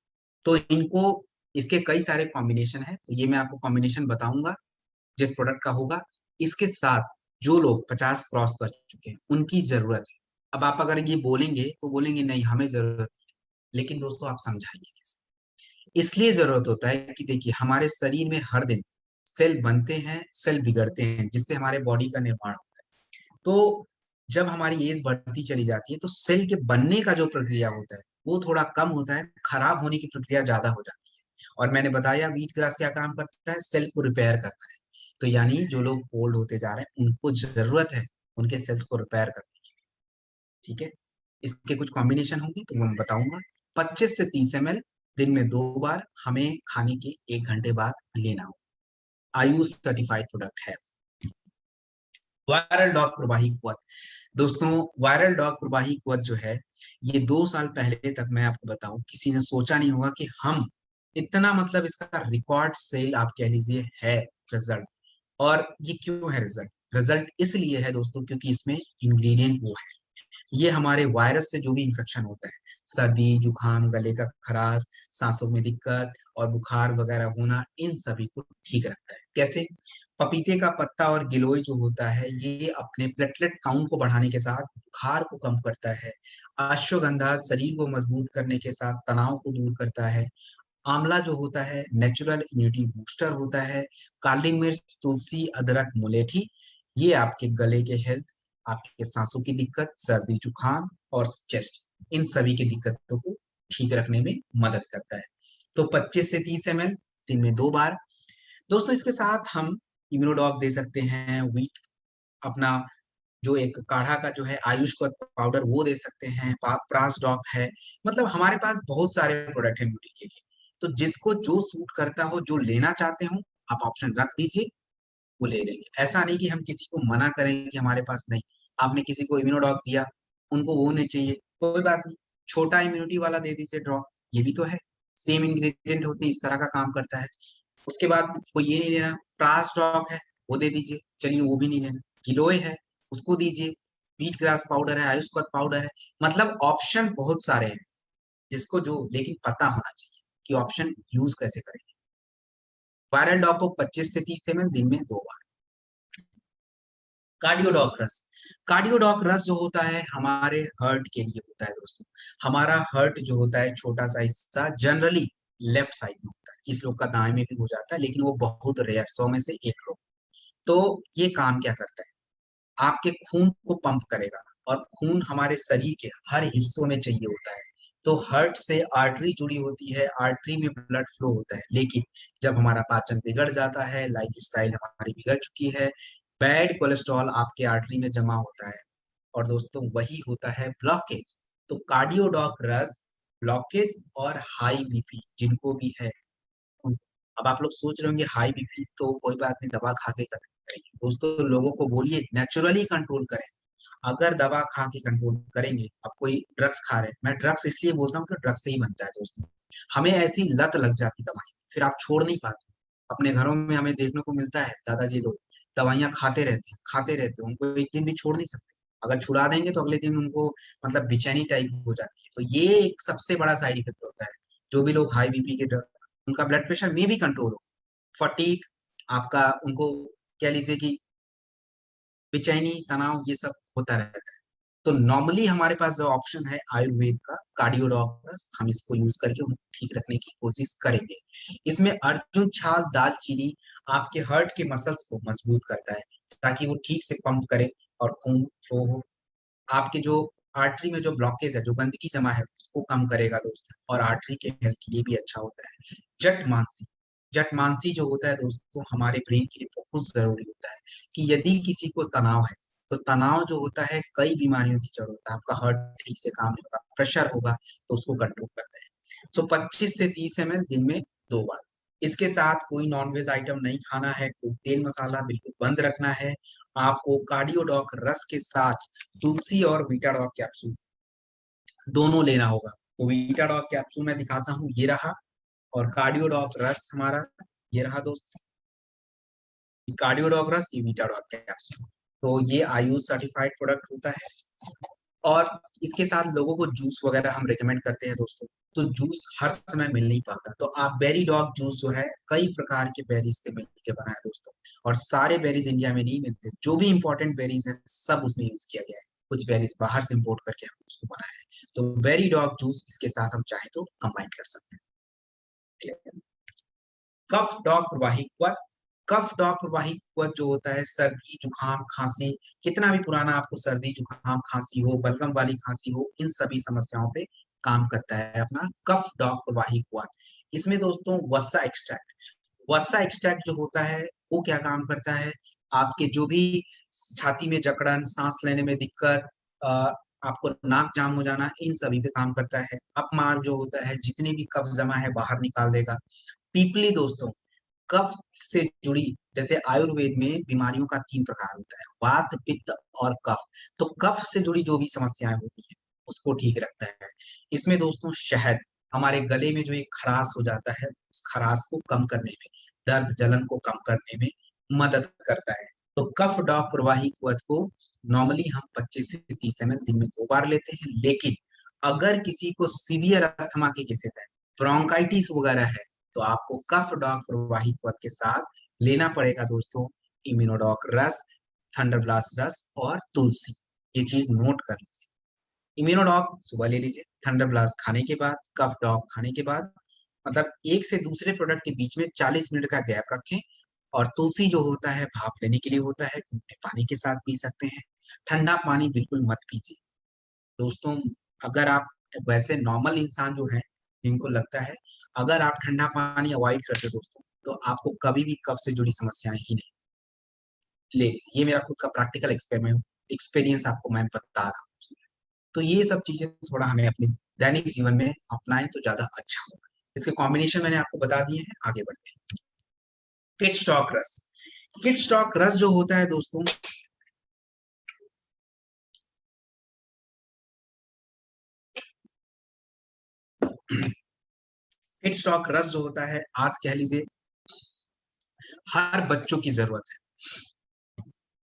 तो इनको, इसके कई सारे कॉम्बिनेशन है, तो ये मैं आपको कॉम्बिनेशन बताऊंगा जिस प्रोडक्ट का होगा। इसके साथ जो लोग 50 क्रॉस कर चुके हैं उनकी जरूरत है। अब आप अगर ये बोलेंगे तो बोलेंगे नहीं हमें जरूरत नहीं, लेकिन दोस्तों आप समझाइए कैसे? इसलिए जरूरत होता है कि देखिए, हमारे शरीर में हर दिन सेल बनते हैं, सेल बिगड़ते हैं, जिससे हमारे बॉडी का निर्माण होता है। तो जब हमारी एज बढ़ती चली जाती है, तो सेल के बनने का जो प्रक्रिया होता है वो थोड़ा कम होता है, खराब होने की प्रक्रिया ज्यादा हो जाती है। और मैंने बताया व्हीट ग्रास क्या काम करता है, सेल को रिपेयर करता है। तो यानी जो लोग ओल्ड होते जा रहे हैं उनको जरूरत है उनके सेल्स को रिपेयर करने की। ठीक है, इसके कुछ कॉम्बिनेशन होंगे तो वो मैं बताऊंगा। 25 से 30 ml दिन में 2 बार, हमें खाने के 1 घंटे बाद लेना हो। आयुष सर्टिफाइड प्रोडक्ट है। वायरल डॉग प्रवाही कुवत, दोस्तों वायरल डॉग प्रवाही कुवत जो है, ये 2 साल पहले तक मैं आपको बताऊं किसी ने सोचा नहीं होगा कि हम इतना, मतलब इसका रिकॉर्ड सेल आप कह लीजिए है, रिजल्ट। और ये क्यों है रिजल्ट? रिजल्ट इसलिए है दोस्तों क्योंकि इसमें इंग्रेडिएंट वो है, ये हमारे वायरस से जो भी इन्फेक्शन होता है, सर्दी, जुकाम, गले का खराश, सांसों में दिक्कत और बुखार वगैरह होना, इन सभी को ठीक रखता है। कैसे? पपीते का पत्ता और गिलोय जो होता है, ये अपने प्लेटलेट काउंट को बढ़ाने के साथ बुखार को कम करता है। अश्वगंधा शरीर को मजबूत करने के साथ तनाव को दूर करता है। आंवला जो होता है नेचुरल इम्यूनिटी बूस्टर होता है। काली मिर्च, तुलसी, अदरक, मुलेठी, ये आपके गले के हेल्थ, आपके सांसों की दिक्कत, सर्दी जुकाम और चेस्ट, इन सभी की दिक्कतों को ठीक रखने में मदद करता है। तो 25 से 30 ml दिन में 2 बार। दोस्तों इसके साथ हम इम्यूनोडॉक दे सकते हैं, वीट अपना जो एक काढ़ा का जो है आयुष का पाउडर वो दे सकते हैं, प्रास डॉक है, मतलब हमारे पास बहुत सारे प्रोडक्ट है ब्यूटी के लिए। तो जिसको जो सूट करता हो, जो लेना चाहते हो, आप ऑप्शन रख दीजिए, वो ले लेंगे। ऐसा नहीं कि हम किसी को मना करें कि हमारे पास नहीं। आपने किसी को इम्यूनोडॉक दिया, उनको वो नहीं चाहिए, कोई बात नहीं, छोटा इम्यूनिटी वाला दे दीजिए ड्रॉप, ये भी तो है, सेम इंग्रेडिएंट होते हैं, इस तरह का काम करता है। उसके बाद को ये नहीं लेना, प्रास डॉक है, वो दे दीजिए, चलिए वो भी नहीं लेना। गिलोय है, उसको दीजिए। व्हीट ग्रास पाउडर है, आयुष्मान पाउडर है, मतलब ऑप्शन बहुत सारे हैं, जिसको जो लेकिन पता होना चाहिए कि ऑप्शन यूज कैसे करेंगे। वायरल डॉग को 25 से 30 ml दिन में 2 बार। कार्डियोडॉक रस, कार्डियोडॉक रस जो होता है हमारे हार्ट के लिए होता है दोस्तों। हमारा हार्ट जो होता है छोटा सा हिस्सा जनरली लेफ्ट साइड में होता है, किस लोग का दाएं में भी हो जाता है, लेकिन वो बहुत रेयर, 100 में से 1 लोग। तो ये काम क्या करता है, आपके खून को पंप करेगा, और खून हमारे शरीर के हर हिस्सों में चाहिए होता है। तो हार्ट से आर्टरी जुड़ी होती है, आर्टरी में ब्लड फ्लो होता है, लेकिन जब हमारा पाचन बिगड़ जाता है, लाइफ स्टाइल हमारी बिगड़ चुकी है, बैड कोलेस्ट्रॉल आपके आर्टरी में जमा होता है, और दोस्तों वही होता है ब्लॉकेज। तो कार्डियोडॉक रस ब्लॉकेज और हाई बीपी जिनको भी है, अब आप लोग सोच रहे होंगे हाई बीपी तो कोई बात नहीं, दवा खा के करेंगे। दोस्तों लोगों को बोलिए नेचुरली कंट्रोल करें। अगर दवा खा के कंट्रोल करेंगे, अब कोई ड्रग्स खा रहे हैं, मैं ड्रग्स इसलिए बोलता हूँ कि ड्रग्स से ही बनता है दोस्तों, हमें ऐसी लत लग जाती दवाई, फिर आप छोड़ नहीं पाते। अपने घरों में हमें देखने को मिलता है, दादाजी लोग दवाइयाँ खाते रहते हैं, खाते रहते हैं, उनको एक दिन भी छोड़ नहीं सकते। अगर छुड़ा देंगे तो अगले दिन उनको मतलब बेचैनी टाइप हो जाती है। तो ये एक सबसे बड़ा साइड इफेक्ट होता है। जो भी लोग हाई बीपी के उनका ब्लड प्रेशर में भी कंट्रोल हो, फटीक आपका, उनको कह लीजिए कि बेचैनी, तनाव, ये सब होता रहता है। तो नॉर्मली हमारे पास जो ऑप्शन है आयुर्वेद का कार्डियोडॉक्टर्स, हम इसको यूज करके उनको ठीक रखने की कोशिश करेंगे। इसमें अर्जुन छाल, दालचीनी आपके हार्ट के मसल्स को मजबूत करता है, ताकि वो ठीक से पंप करे और खून फ्लो हो। आपके जो आर्टरी में जो ब्लॉकेज है, जो गंदगी जमा है, उसको कम करेगा दोस्त, और आर्टरी के हेल्थ के लिए भी अच्छा होता है। जट मांसी, जट मांसी जो होता है दोस्तों हमारे ब्रेन के लिए बहुत जरूरी होता है, कि यदि किसी को तनाव है, तो तनाव जो होता है कई बीमारियों की जरूरत है, आपका हार्ट ठीक से काम नहीं होगा, प्रेशर होगा, तो उसको कंट्रोल करता है। तो 25 से 30 ml दिन में 2 बार। इसके साथ कोई नॉनवेज आइटम नहीं खाना है, कोई तेल मसाला बिल्कुल बंद रखना है। आपको कार्डियोडॉक रस के साथ तुलसी और वीटाडॉक कैप्सूल दोनों लेना होगा। तो वीटाडॉक कैप्सूल मैं दिखाता हूँ, ये रहा, और कार्डियोडॉक रस हमारा ये रहा दोस्त। कार्डियोडॉक रस, ये वीटाडॉक कैप्सूल। तो ये आयुष सर्टिफाइड प्रोडक्ट होता है। और इसके साथ लोगों को जूस वगैरह हम रेकमेंड करते हैं दोस्तों। तो जूस हर समय मिल नहीं पाता, तो आप बेरी डॉग जूस जो है कई प्रकार के बेरीज से मिलकर बना है दोस्तों, और सारे बेरीज इंडिया में नहीं मिलते, जो भी इंपॉर्टेंट बेरीज है सब उसमें यूज किया गया है, कुछ बेरीज बाहर से इम्पोर्ट करके हम उसको बनाया है। तो बेरी डॉग जूस इसके साथ हम चाहे तो कंबाइन कर सकते हैं। कफ डॉग प्रवाही क्वथ, कफ डॉग प्रवाही क्वथ जो होता है सर्दी जुकाम खांसी, कितना भी पुराना आपको सर्दी जुकाम खांसी हो, बलगम वाली खांसी हो, इन सभी समस्याओं पे काम करता है अपना कफ डॉग प्रवाही क्वथ। इसमें दोस्तों वसा एक्सट्रैक्ट, वसा एक्सट्रैक्ट जो होता है वो क्या काम करता है, आपके जो भी छाती में जकड़न, सांस लेने में दिक्कत, आपको नाक जाम हो जाना, इन सभी पे काम करता है। अपमार्ग जो होता है, जितने भी कफ जमा है बाहर निकाल देगा। पीपली दोस्तों कफ से जुड़ी, जैसे आयुर्वेद में बीमारियों का 3 प्रकार होता है, वात, पित्त और कफ। तो कफ से जुड़ी जो भी समस्याएं होती है उसको ठीक रखता है। इसमें दोस्तों शहद हमारे गले में जो एक खराश हो जाता है, उस खराश को कम करने में, दर्द जलन को कम करने में मदद करता है। तो कफ डॉग प्रवाही क्वथ को नॉर्मली हम 25 से 30 ml दिन में 2 बार लेते हैं, लेकिन अगर किसी को सीवियर अस्थमा के केसेस है, ब्रोंकाइटिस वगैरह है, तो आपको कफ डॉग प्रवाही क्वथ के साथ लेना पड़ेगा दोस्तों इम्यूनोडॉक रस, थंडर ब्लास्ट रस और तुलसी। ये चीज नोट कर लीजिए। इम्यूनोडॉक सुबह ले लीजिए, थंडर ब्लास्ट खाने के बाद, कफ डॉग खाने के बाद, मतलब एक से दूसरे प्रोडक्ट के बीच में 40 मिनट का गैप रखें। और तुलसी जो होता है भाप लेने के लिए होता है, गुनगुने पानी के साथ पी सकते हैं। ठंडा पानी बिल्कुल मत पीजिए दोस्तों। अगर आप वैसे नॉर्मल इंसान जो है जिनको लगता है अगर आप ठंडा पानी अवॉइड करते हो दोस्तों, तो आपको कभी भी कफ से जुड़ी समस्याएं ही नहीं ले। ये मेरा खुद का प्रैक्टिकल एक्सपेरिमेंट एक्सपीरियंस आपको मैं बता रहा हूँ। तो ये सब चीजें थोड़ा हमें अपने दैनिक जीवन में अपनाएं तो ज्यादा अच्छा होगा। इसके कॉम्बिनेशन मैंने आपको बता दिए हैं, आगे बढ़ते हैं। किड स्टॉक रस। किड स्टॉक रस जो होता है दोस्तों, किड स्टॉक रस जो होता है, आज कह लीजिए हर बच्चों की जरूरत है।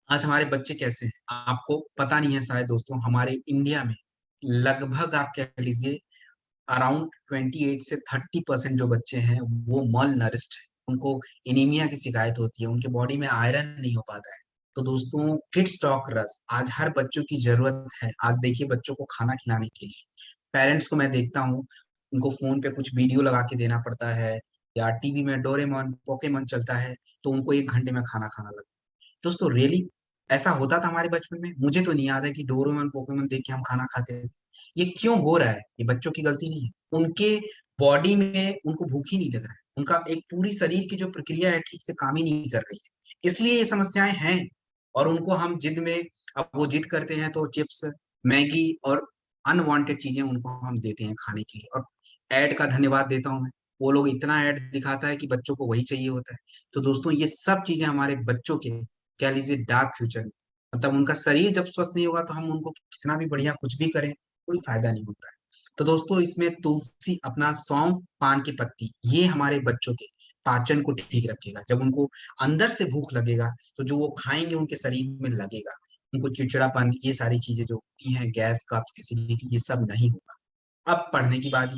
आज हमारे बच्चे कैसे हैं आपको पता नहीं है शायद दोस्तों। हमारे इंडिया में लगभग आप कह लीजिए अराउंड 28 से 30% जो बच्चे हैं वो मल नरिस्ड है, उनको एनीमिया की शिकायत होती है, उनके बॉडी में आयरन नहीं हो पाता है। तो दोस्तों किड स्टॉक रस आज हर बच्चों की जरूरत है। आज देखिए बच्चों को खाना खिलाने के लिए पेरेंट्स को मैं देखता हूँ, उनको फोन पे कुछ वीडियो लगा के देना पड़ता है, या टीवी में डोरेमोन पोकेमोन चलता है, तो उनको 1 घंटे में खाना खाना लगता है। दोस्तों रियली ऐसा होता था हमारे बचपन में? मुझे तो नहीं याद है कि डोरेमोन पोकेमोन देख के हम खाना खाते थे। ये क्यों हो रहा है? ये बच्चों की गलती नहीं है, उनके बॉडी में उनको भूख ही नहीं लग रहा है, उनका एक पूरी शरीर की जो प्रक्रिया है ठीक से काम ही नहीं कर रही है, इसलिए ये समस्याएं हैं। और उनको हम जिद में, अब वो जिद करते हैं तो चिप्स, मैगी और अनवांटेड चीजें उनको हम देते हैं खाने के लिए। और ऐड का धन्यवाद देता हूं मैं, वो लोग इतना ऐड दिखाता है कि बच्चों को वही चाहिए होता है। तो दोस्तों ये सब चीजें हमारे बच्चों के कह लीजिए डार्क फ्यूचर में, मतलब उनका शरीर जब स्वस्थ नहीं होगा तो हम उनको कितना भी बढ़िया कुछ भी करें कोई फायदा नहीं होता है। तो दोस्तों इसमें तुलसी, अपना सौंफ, पान की पत्ती, ये हमारे बच्चों के पाचन को ठीक रखेगा। जब उनको अंदर से भूख लगेगा तो जो वो खाएंगे उनके शरीर में लगेगा, उनको चिड़चिड़ापन, ये सारी चीजें जो होती हैं, गैस का एसिडिटी, ये सब नहीं होगा। अब पढ़ने की बात,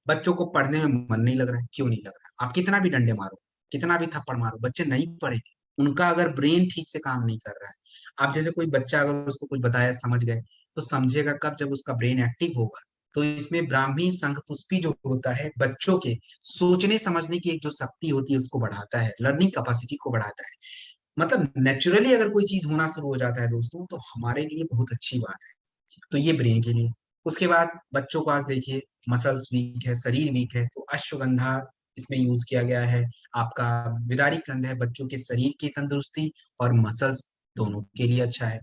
बच्चों को पढ़ने में मन नहीं लग रहा है, क्यों नहीं लग रहा है? आप कितना भी डंडे मारो, कितना भी थप्पड़ मारो, बच्चे नहीं पढ़ेंगे। उनका अगर ब्रेन ठीक से काम नहीं कर रहा है। आप जैसे कोई बच्चा अगर उसको कुछ बताया समझ गए, तो समझेगा कब? जब उसका ब्रेन एक्टिव होगा। तो इसमें ब्राह्मी संघ पुष्पी जो होता है बच्चों के सोचने समझने की एक जो शक्ति होती है उसको बढ़ाता है, लर्निंग कैपेसिटी को बढ़ाता है। मतलब नेचुरली अगर कोई चीज होना शुरू हो जाता है दोस्तों, तो हमारे लिए बहुत अच्छी बात है। तो ये ब्रेन के लिए। उसके बाद बच्चों को आज देखिए मसल्स वीक है, शरीर वीक है, तो अश्वगंधा इसमें यूज किया गया है। आपका विदारिक कंद है, बच्चों के शरीर की तंदुरुस्ती और मसल्स दोनों के लिए अच्छा है।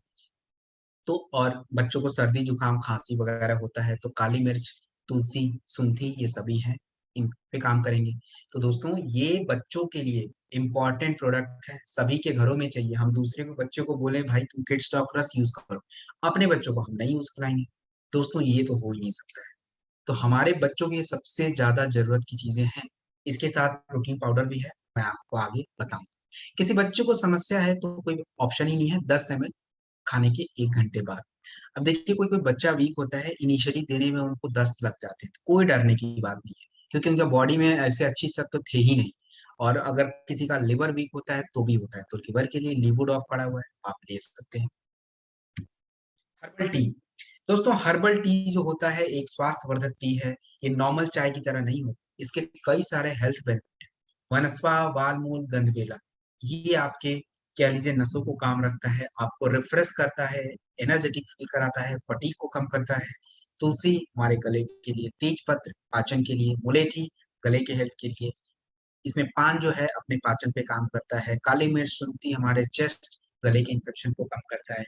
तो और बच्चों को सर्दी जुकाम खांसी वगैरह होता है तो काली मिर्च, तुलसी, सुंठी, ये सभी हैं, इन पे काम करेंगे। तो दोस्तों ये बच्चों के लिए इम्पॉर्टेंट प्रोडक्ट है, सभी के घरों में चाहिए। हम दूसरे को बच्चों को बोले भाई तुम किड स्टॉक रस यूज करो, अपने बच्चों को हम नहीं यूज कराएंगे? दोस्तों ये तो हो ही नहीं सकता है। तो हमारे बच्चों की सबसे ज्यादा जरूरत की चीजें हैं। इसके साथ प्रोटीन पाउडर भी है, मैं आपको आगे बताऊंगा। किसी बच्चे को समस्या है तो कोई ऑप्शन ही नहीं है 10 ml खाने के 1 घंटे बाद। अब देखिए कोई कोई बच्चा वीक होता है, इनिशियली देने में उनको 10 लग जाते हैं, तो कोई डरने की बात नहीं है, क्योंकि उनका बॉडी में ऐसे अच्छी तत्व थे ही नहीं। और अगर किसी का लिवर वीक होता है तो भी होता है, तो लिवर के लिए लीवोडॉक पड़ा हुआ है, आप ले सकते हैं। Herbal tea. दोस्तों हर्बल टी जो होता है एक स्वास्थ्यवर्धक टी है। ये नॉर्मल चाय की तरह नहीं होता, इसके कई सारे हेल्थ बेनिफिट है। वनस्पा, वालमूल, गंधवेला, ये आपके कह लीजिए नसों को काम रखता है, आपको रिफ्रेश करता है, एनर्जेटिक फील कराता है, फटीग को कम करता है। तुलसी हमारे गले के लिए, तेज पत्र पाचन के लिए, मुलेठी गले के हेल्थ के लिए, इसमें पान जो है अपने पाचन पे काम करता है, काली मिर्च, शुंठी हमारे चेस्ट गले के इन्फेक्शन को कम करता है।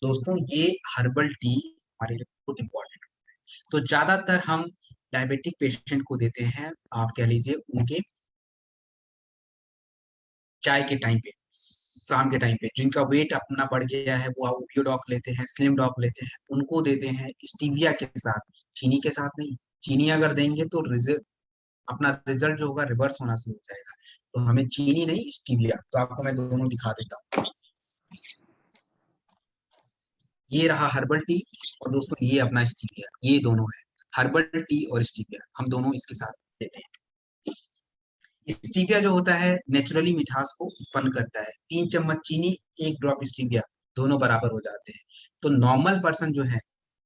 दोस्तों ये हर्बल टी हमारे लिए बहुत इंपॉर्टेंट है। तो ज्यादातर हम डायबिटिक पेशेंट को देते हैं, आप कह लीजिए उनके चाय के टाइम पे, शाम के टाइम पे जिनका वेट अपना बढ़ गया है, वो ओपियोडॉक लेते हैं, स्लिम डॉक लेते हैं, उनको देते हैं स्टीविया के साथ, चीनी के साथ नहीं। चीनी अगर देंगे तो अपना रिजल्ट जो होगा रिवर्स होना शुरू हो जाएगा। तो हमें चीनी नहीं स्टीविया, तो आपको मैं दोनों दिखा देता हूँ। ये रहा हर्बल टी और दोस्तों ये अपना स्टीविया, ये दोनों है हर्बल टी और स्टीविया, हम दोनों इसके साथ देते हैं। स्टीविया जो होता है नेचुरली मिठास को उत्पन्न करता है। 3 चम्मच चीनी, 1 ड्रॉप स्टीविया, दोनों बराबर हो जाते हैं। तो नॉर्मल पर्सन जो है,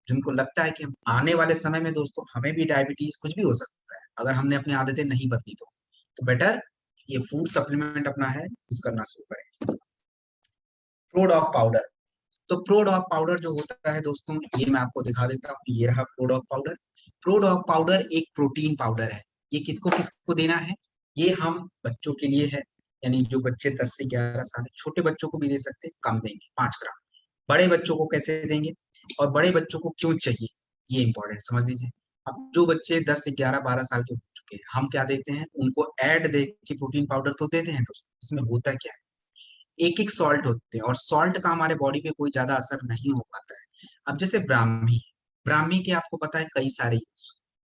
जिनको लगता है कि हम आने वाले समय में दोस्तों हमें भी डायबिटीज कुछ भी हो सकता है अगर हमने अपनी आदतें नहीं बदली तो बेटर ये फूड सप्लीमेंट अपना है यूज करना शुरू करें। प्रोडॉक पाउडर, तो प्रोडॉक पाउडर जो होता है दोस्तों, ये मैं आपको दिखा देता हूँ, ये रहा प्रोडॉक पाउडर। प्रोडॉक पाउडर एक प्रोटीन पाउडर है। ये किसको किसको देना है? ये हम बच्चों के लिए है, यानी जो बच्चे 10 से 11 साल है, छोटे बच्चों को भी दे सकते हैं, कम देंगे 5 ग्राम। बड़े बच्चों को कैसे देंगे और बड़े बच्चों को क्यों चाहिए, ये इंपॉर्टेंट समझ लीजिए। अब जो बच्चे 10 से 11 12 साल के हो चुके हैं, हम क्या देते हैं उनको? ऐड दे के प्रोटीन पाउडर तो देते हैं दोस्तों। इसमें होता क्या है, एक एक सॉल्ट होते हैं और सॉल्ट का हमारे बॉडी पे कोई ज्यादा असर नहीं हो पाता है। अब जैसे ब्राह्मी, ब्राह्मी के आपको पता है कई सारे यूज,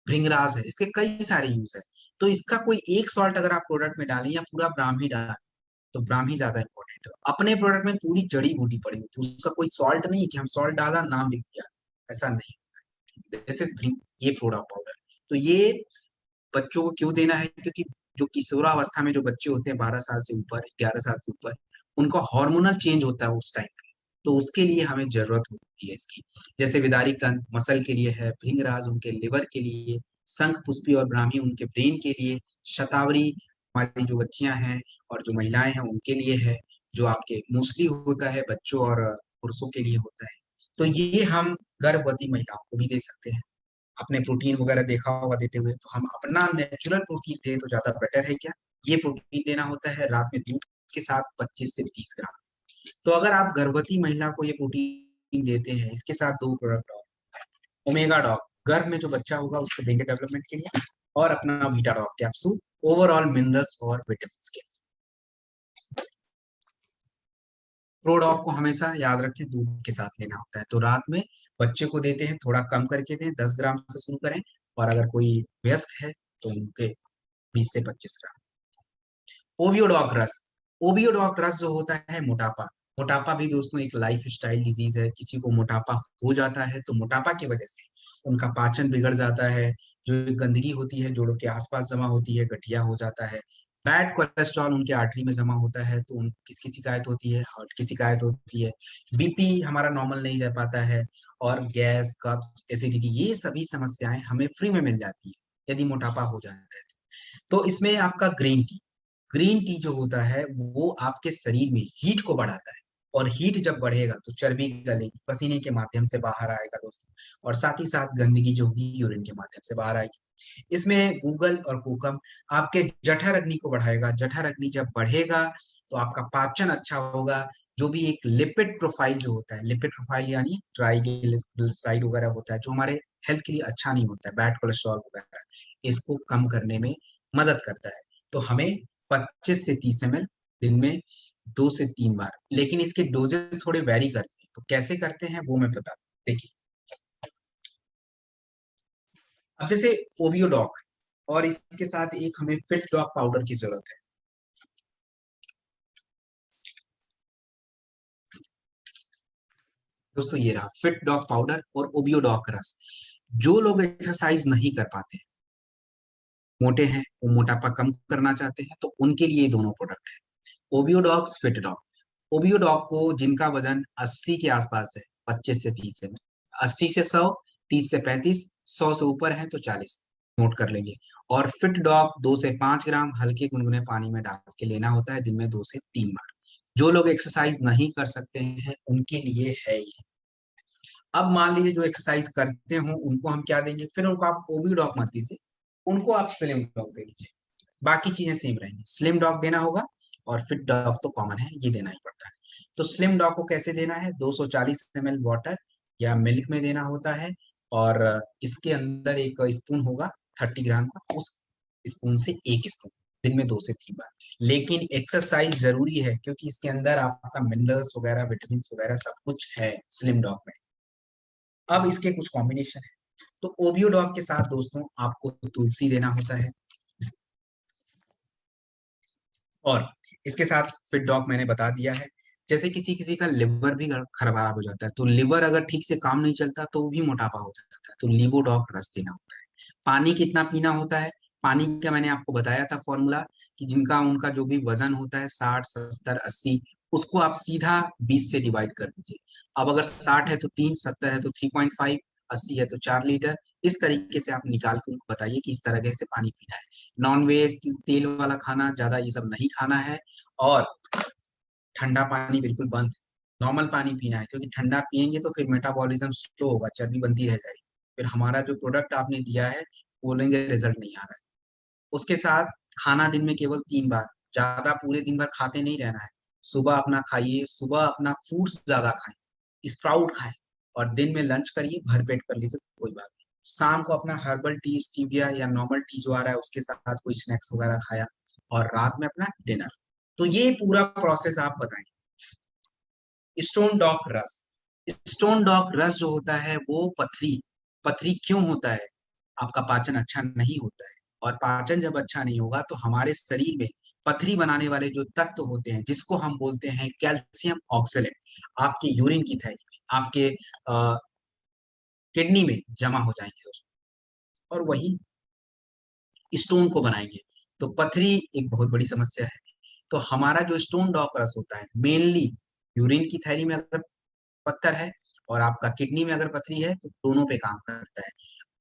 भृंगराज है, इसके कई सारे यूज है। तो इसका कोई एक सॉल्ट अगर आप प्रोडक्ट में डालें या पूरा ब्राह्मी डालें, तो ब्राह्मी ज्यादा इंपॉर्टेंट है। अपने प्रोडक्ट में पूरी जड़ी बूटी पड़ी होती है, उसका कोई सॉल्ट नहीं है कि हम सॉल्ट डाला नाम लिख दिया, ऐसा नहीं। दिस इज ये प्रोडक्ट पाउडर। तो ये बच्चों को क्यों देना है? क्योंकि जो किशोरावस्था में जो बच्चे होते हैं 12 साल से ऊपर, 11 साल से ऊपर, उनका हार्मोनल चेंज होता है उस टाइम पे, तो उसके लिए हमें जरूरत होती है इसकी। जैसे विदारी कंद मसल के लिए है, भृंगराज उनके लिवर के लिए, शंख पुष्पी और ब्राह्मी उनके ब्रेन के लिए, शतावरी हमारी जो बच्चियां हैं और जो महिलाएं हैं उनके लिए है, जो आपके मोस्टली होता है बच्चों और पुरुषों के लिए होता है। तो ये हम गर्भवती महिलाओं को भी दे सकते हैं। अपने प्रोटीन वगैरह देखा होगा देते हुए, तो हम अपना नेचुरल प्रोटीन दें तो ज्यादा बेटर है क्या? ये प्रोटीन देना होता है रात में दूध के साथ 25 से 30 ग्राम। तो अगर आप गर्भवती महिला को ये प्रोटीन देते हैं, इसके साथ 2 प्रोडक्ट और, ओमेगा डॉग गर्भ में जो बच्चा होगा उसके ब्रेन डेवलपमेंट के लिए, और अपना beta dog capsule overall minerals और विटामिन के। प्रोडॉग को हमेशा याद रखें दूध के साथ लेना होता है। तो रात में बच्चे को देते हैं थोड़ा कम करके दें, 10 ग्राम से शुरू करें, और अगर कोई वयस्क है तो उनके 20 से 25 ग्राम। ओवियोडॉक रस, ओवियोडॉक रस जो होता है मोटापा, मोटापा भी दोस्तों एक लाइफ स्टाइल डिजीज है। किसी को मोटापा हो जाता है तो मोटापा की वजह से उनका पाचन बिगड़ जाता है, जो गंदगी होती है जोड़ों के आसपास जमा होती है गठिया हो जाता है, बैड कोलेस्ट्रॉल उनके आर्टरी में जमा होता है तो उनको किसकी शिकायत होती है? हार्ट की शिकायत होती है, बीपी हमारा नॉर्मल नहीं रह पाता है, और गैस कब्ज एसिडिटी ये सभी समस्याएं हमें फ्री में मिल जाती है यदि मोटापा हो जाता है। तो इसमें आपका ग्रीन टी, ग्रीन टी जो होता है वो आपके शरीर में हीट को बढ़ाता है, और हीट जब बढ़ेगा तो चर्बी गलेगी, पसीने के माध्यम से बाहर आएगा दोस्तों, और साथ ही साथ गंदगी जो होगी यूरिन के माध्यम से बाहर आएगी। इसमें गूगल और कोकम आपके जठर अग्नि को बढ़ाएगा। जठर अग्नि जब बढ़ेगा तो आपका पाचन अच्छा होगा। जो भी एक लिपिड प्रोफाइल जो होता है, लिपिड प्रोफाइल यानी ट्राइग्लिसराइड वगैरह होता है जो हमारे हेल्थ के लिए अच्छा नहीं होता है, बैड कोलेस्ट्रॉल वगैरह, इसको कम करने में मदद करता है। तो हमें 25 से 30 ml दिन में 2 से 3 बार, लेकिन इसके डोजेस थोड़े वेरी करते हैं, तो कैसे करते हैं वो मैं बताता हूँ। देखिए, अब जैसे ओबियोडॉक और इसके साथ एक हमें फिट डॉक पाउडर की जरूरत है। दोस्तों ये रहा फिट डॉग पाउडर और ओबियोडॉक रस। जो लोग एक्सरसाइज नहीं कर पाते हैं, मोटे हैं, वो मोटापा कम करना चाहते हैं, तो उनके लिए दोनों प्रोडक्ट है, ओबियोडॉक्स फिट डॉग। ओबियोडॉग को जिनका वजन 80 के आसपास है, 25 से 30 है, 80 से 100, 30 से 35, 100 से ऊपर है तो 40, नोट कर लेंगे। और फिट डॉग 2 से 5 ग्राम हल्के गुनगुने पानी में डाल के लेना होता है दिन में 2 से 3 बार। जो लोग एक्सरसाइज नहीं कर सकते हैं उनके लिए है ये। अब मान लीजिए जो एक्सरसाइज करते हो उनको हम क्या देंगे? फिर उनको आप ओबी डॉग मत दीजिए, उनको आप स्लिम डॉग दे दीजिए। बाकी चीजें सेम रहेंगी, स्लिम डॉग देना होगा, और फिट डॉग तो कॉमन है, ये देना ही पड़ता है। तो स्लिम डॉग को कैसे देना है? 240 ml वाटर या मिल्क में देना होता है, और इसके अंदर एक स्पून होगा 30 ग्राम का, उस स्पून से एक स्पून दिन में 2 से 3 बार। लेकिन एक्सरसाइज जरूरी है क्योंकि इसके अंदर आपका मिनरल्स वगैरह विटामिन वगैरह सब कुछ है स्लिम डॉग में। अब इसके कुछ कॉम्बिनेशन है। तो ओबियोडॉग के साथ दोस्तों आपको तुलसी देना होता है, और इसके साथ फिट डॉग मैंने बता दिया है। जैसे किसी किसी का लिवर भी खराब हो जाता है, तो लिवर अगर ठीक से काम नहीं चलता तो वो भी मोटापा हो जाता है, तो लीवो डॉग रस देना होता है। पानी कितना पीना होता है? पानी का मैंने आपको बताया था फॉर्मूला, कि जिनका उनका जो भी वजन होता है 60, 70, 80, उसको आप सीधा 20 से डिवाइड कर दीजिए। अब अगर 60 है तो 3, 70 है तो 3.5, 80 है तो 4 लीटर। इस तरीके से आप निकाल के उनको बताइए कि इस तरह से पानी पीना है। नॉन वेज तेल वाला खाना ज्यादा ये सब नहीं खाना है, और ठंडा पानी बिल्कुल बंद। नॉर्मल पानी पीना है, क्योंकि ठंडा पिएंगे तो फिर मेटाबॉलिज्म स्लो होगा, चर्बी बनती रह जाएगी, फिर हमारा जो प्रोडक्ट आपने दिया है बोलेंगे रिजल्ट नहीं आ रहा है। उसके साथ खाना दिन में केवल 3 बार, ज्यादा पूरे दिन भर खाते नहीं रहना है। सुबह अपना खाइए, सुबह अपना फ्रूट्स ज्यादा खाएं, स्प्राउट खाएं, और दिन में लंच करिए, भर पेट कर लीजिए, कोई बात नहीं। शाम को अपना हर्बल टी, स्टीविया या नॉर्मल टी जो आ रहा है उसके साथ कोई स्नैक्स वगैरह खाया, और रात में अपना डिनर। तो ये पूरा प्रोसेस आप बताएं। स्टोन डॉक रस। स्टोन डॉक रस जो होता है वो पथरी, पथरी क्यों होता है? आपका पाचन अच्छा नहीं होता है, और पाचन जब अच्छा नहीं होगा तो हमारे शरीर में पथरी बनाने वाले जो तत्व होते हैं, जिसको हम बोलते हैं कैल्शियम ऑक्सलेट, आपके यूरिन की थैली में, आपके किडनी में जमा हो जाएंगे दोस्तों, और वही स्टोन को बनाएंगे। तो पथरी एक बहुत बड़ी समस्या है। तो हमारा जो स्टोन डॉक रस होता है, मेनली यूरिन की थैली में अगर पत्थर है और आपका किडनी में अगर पथरी है, तो दोनों पे काम करता है।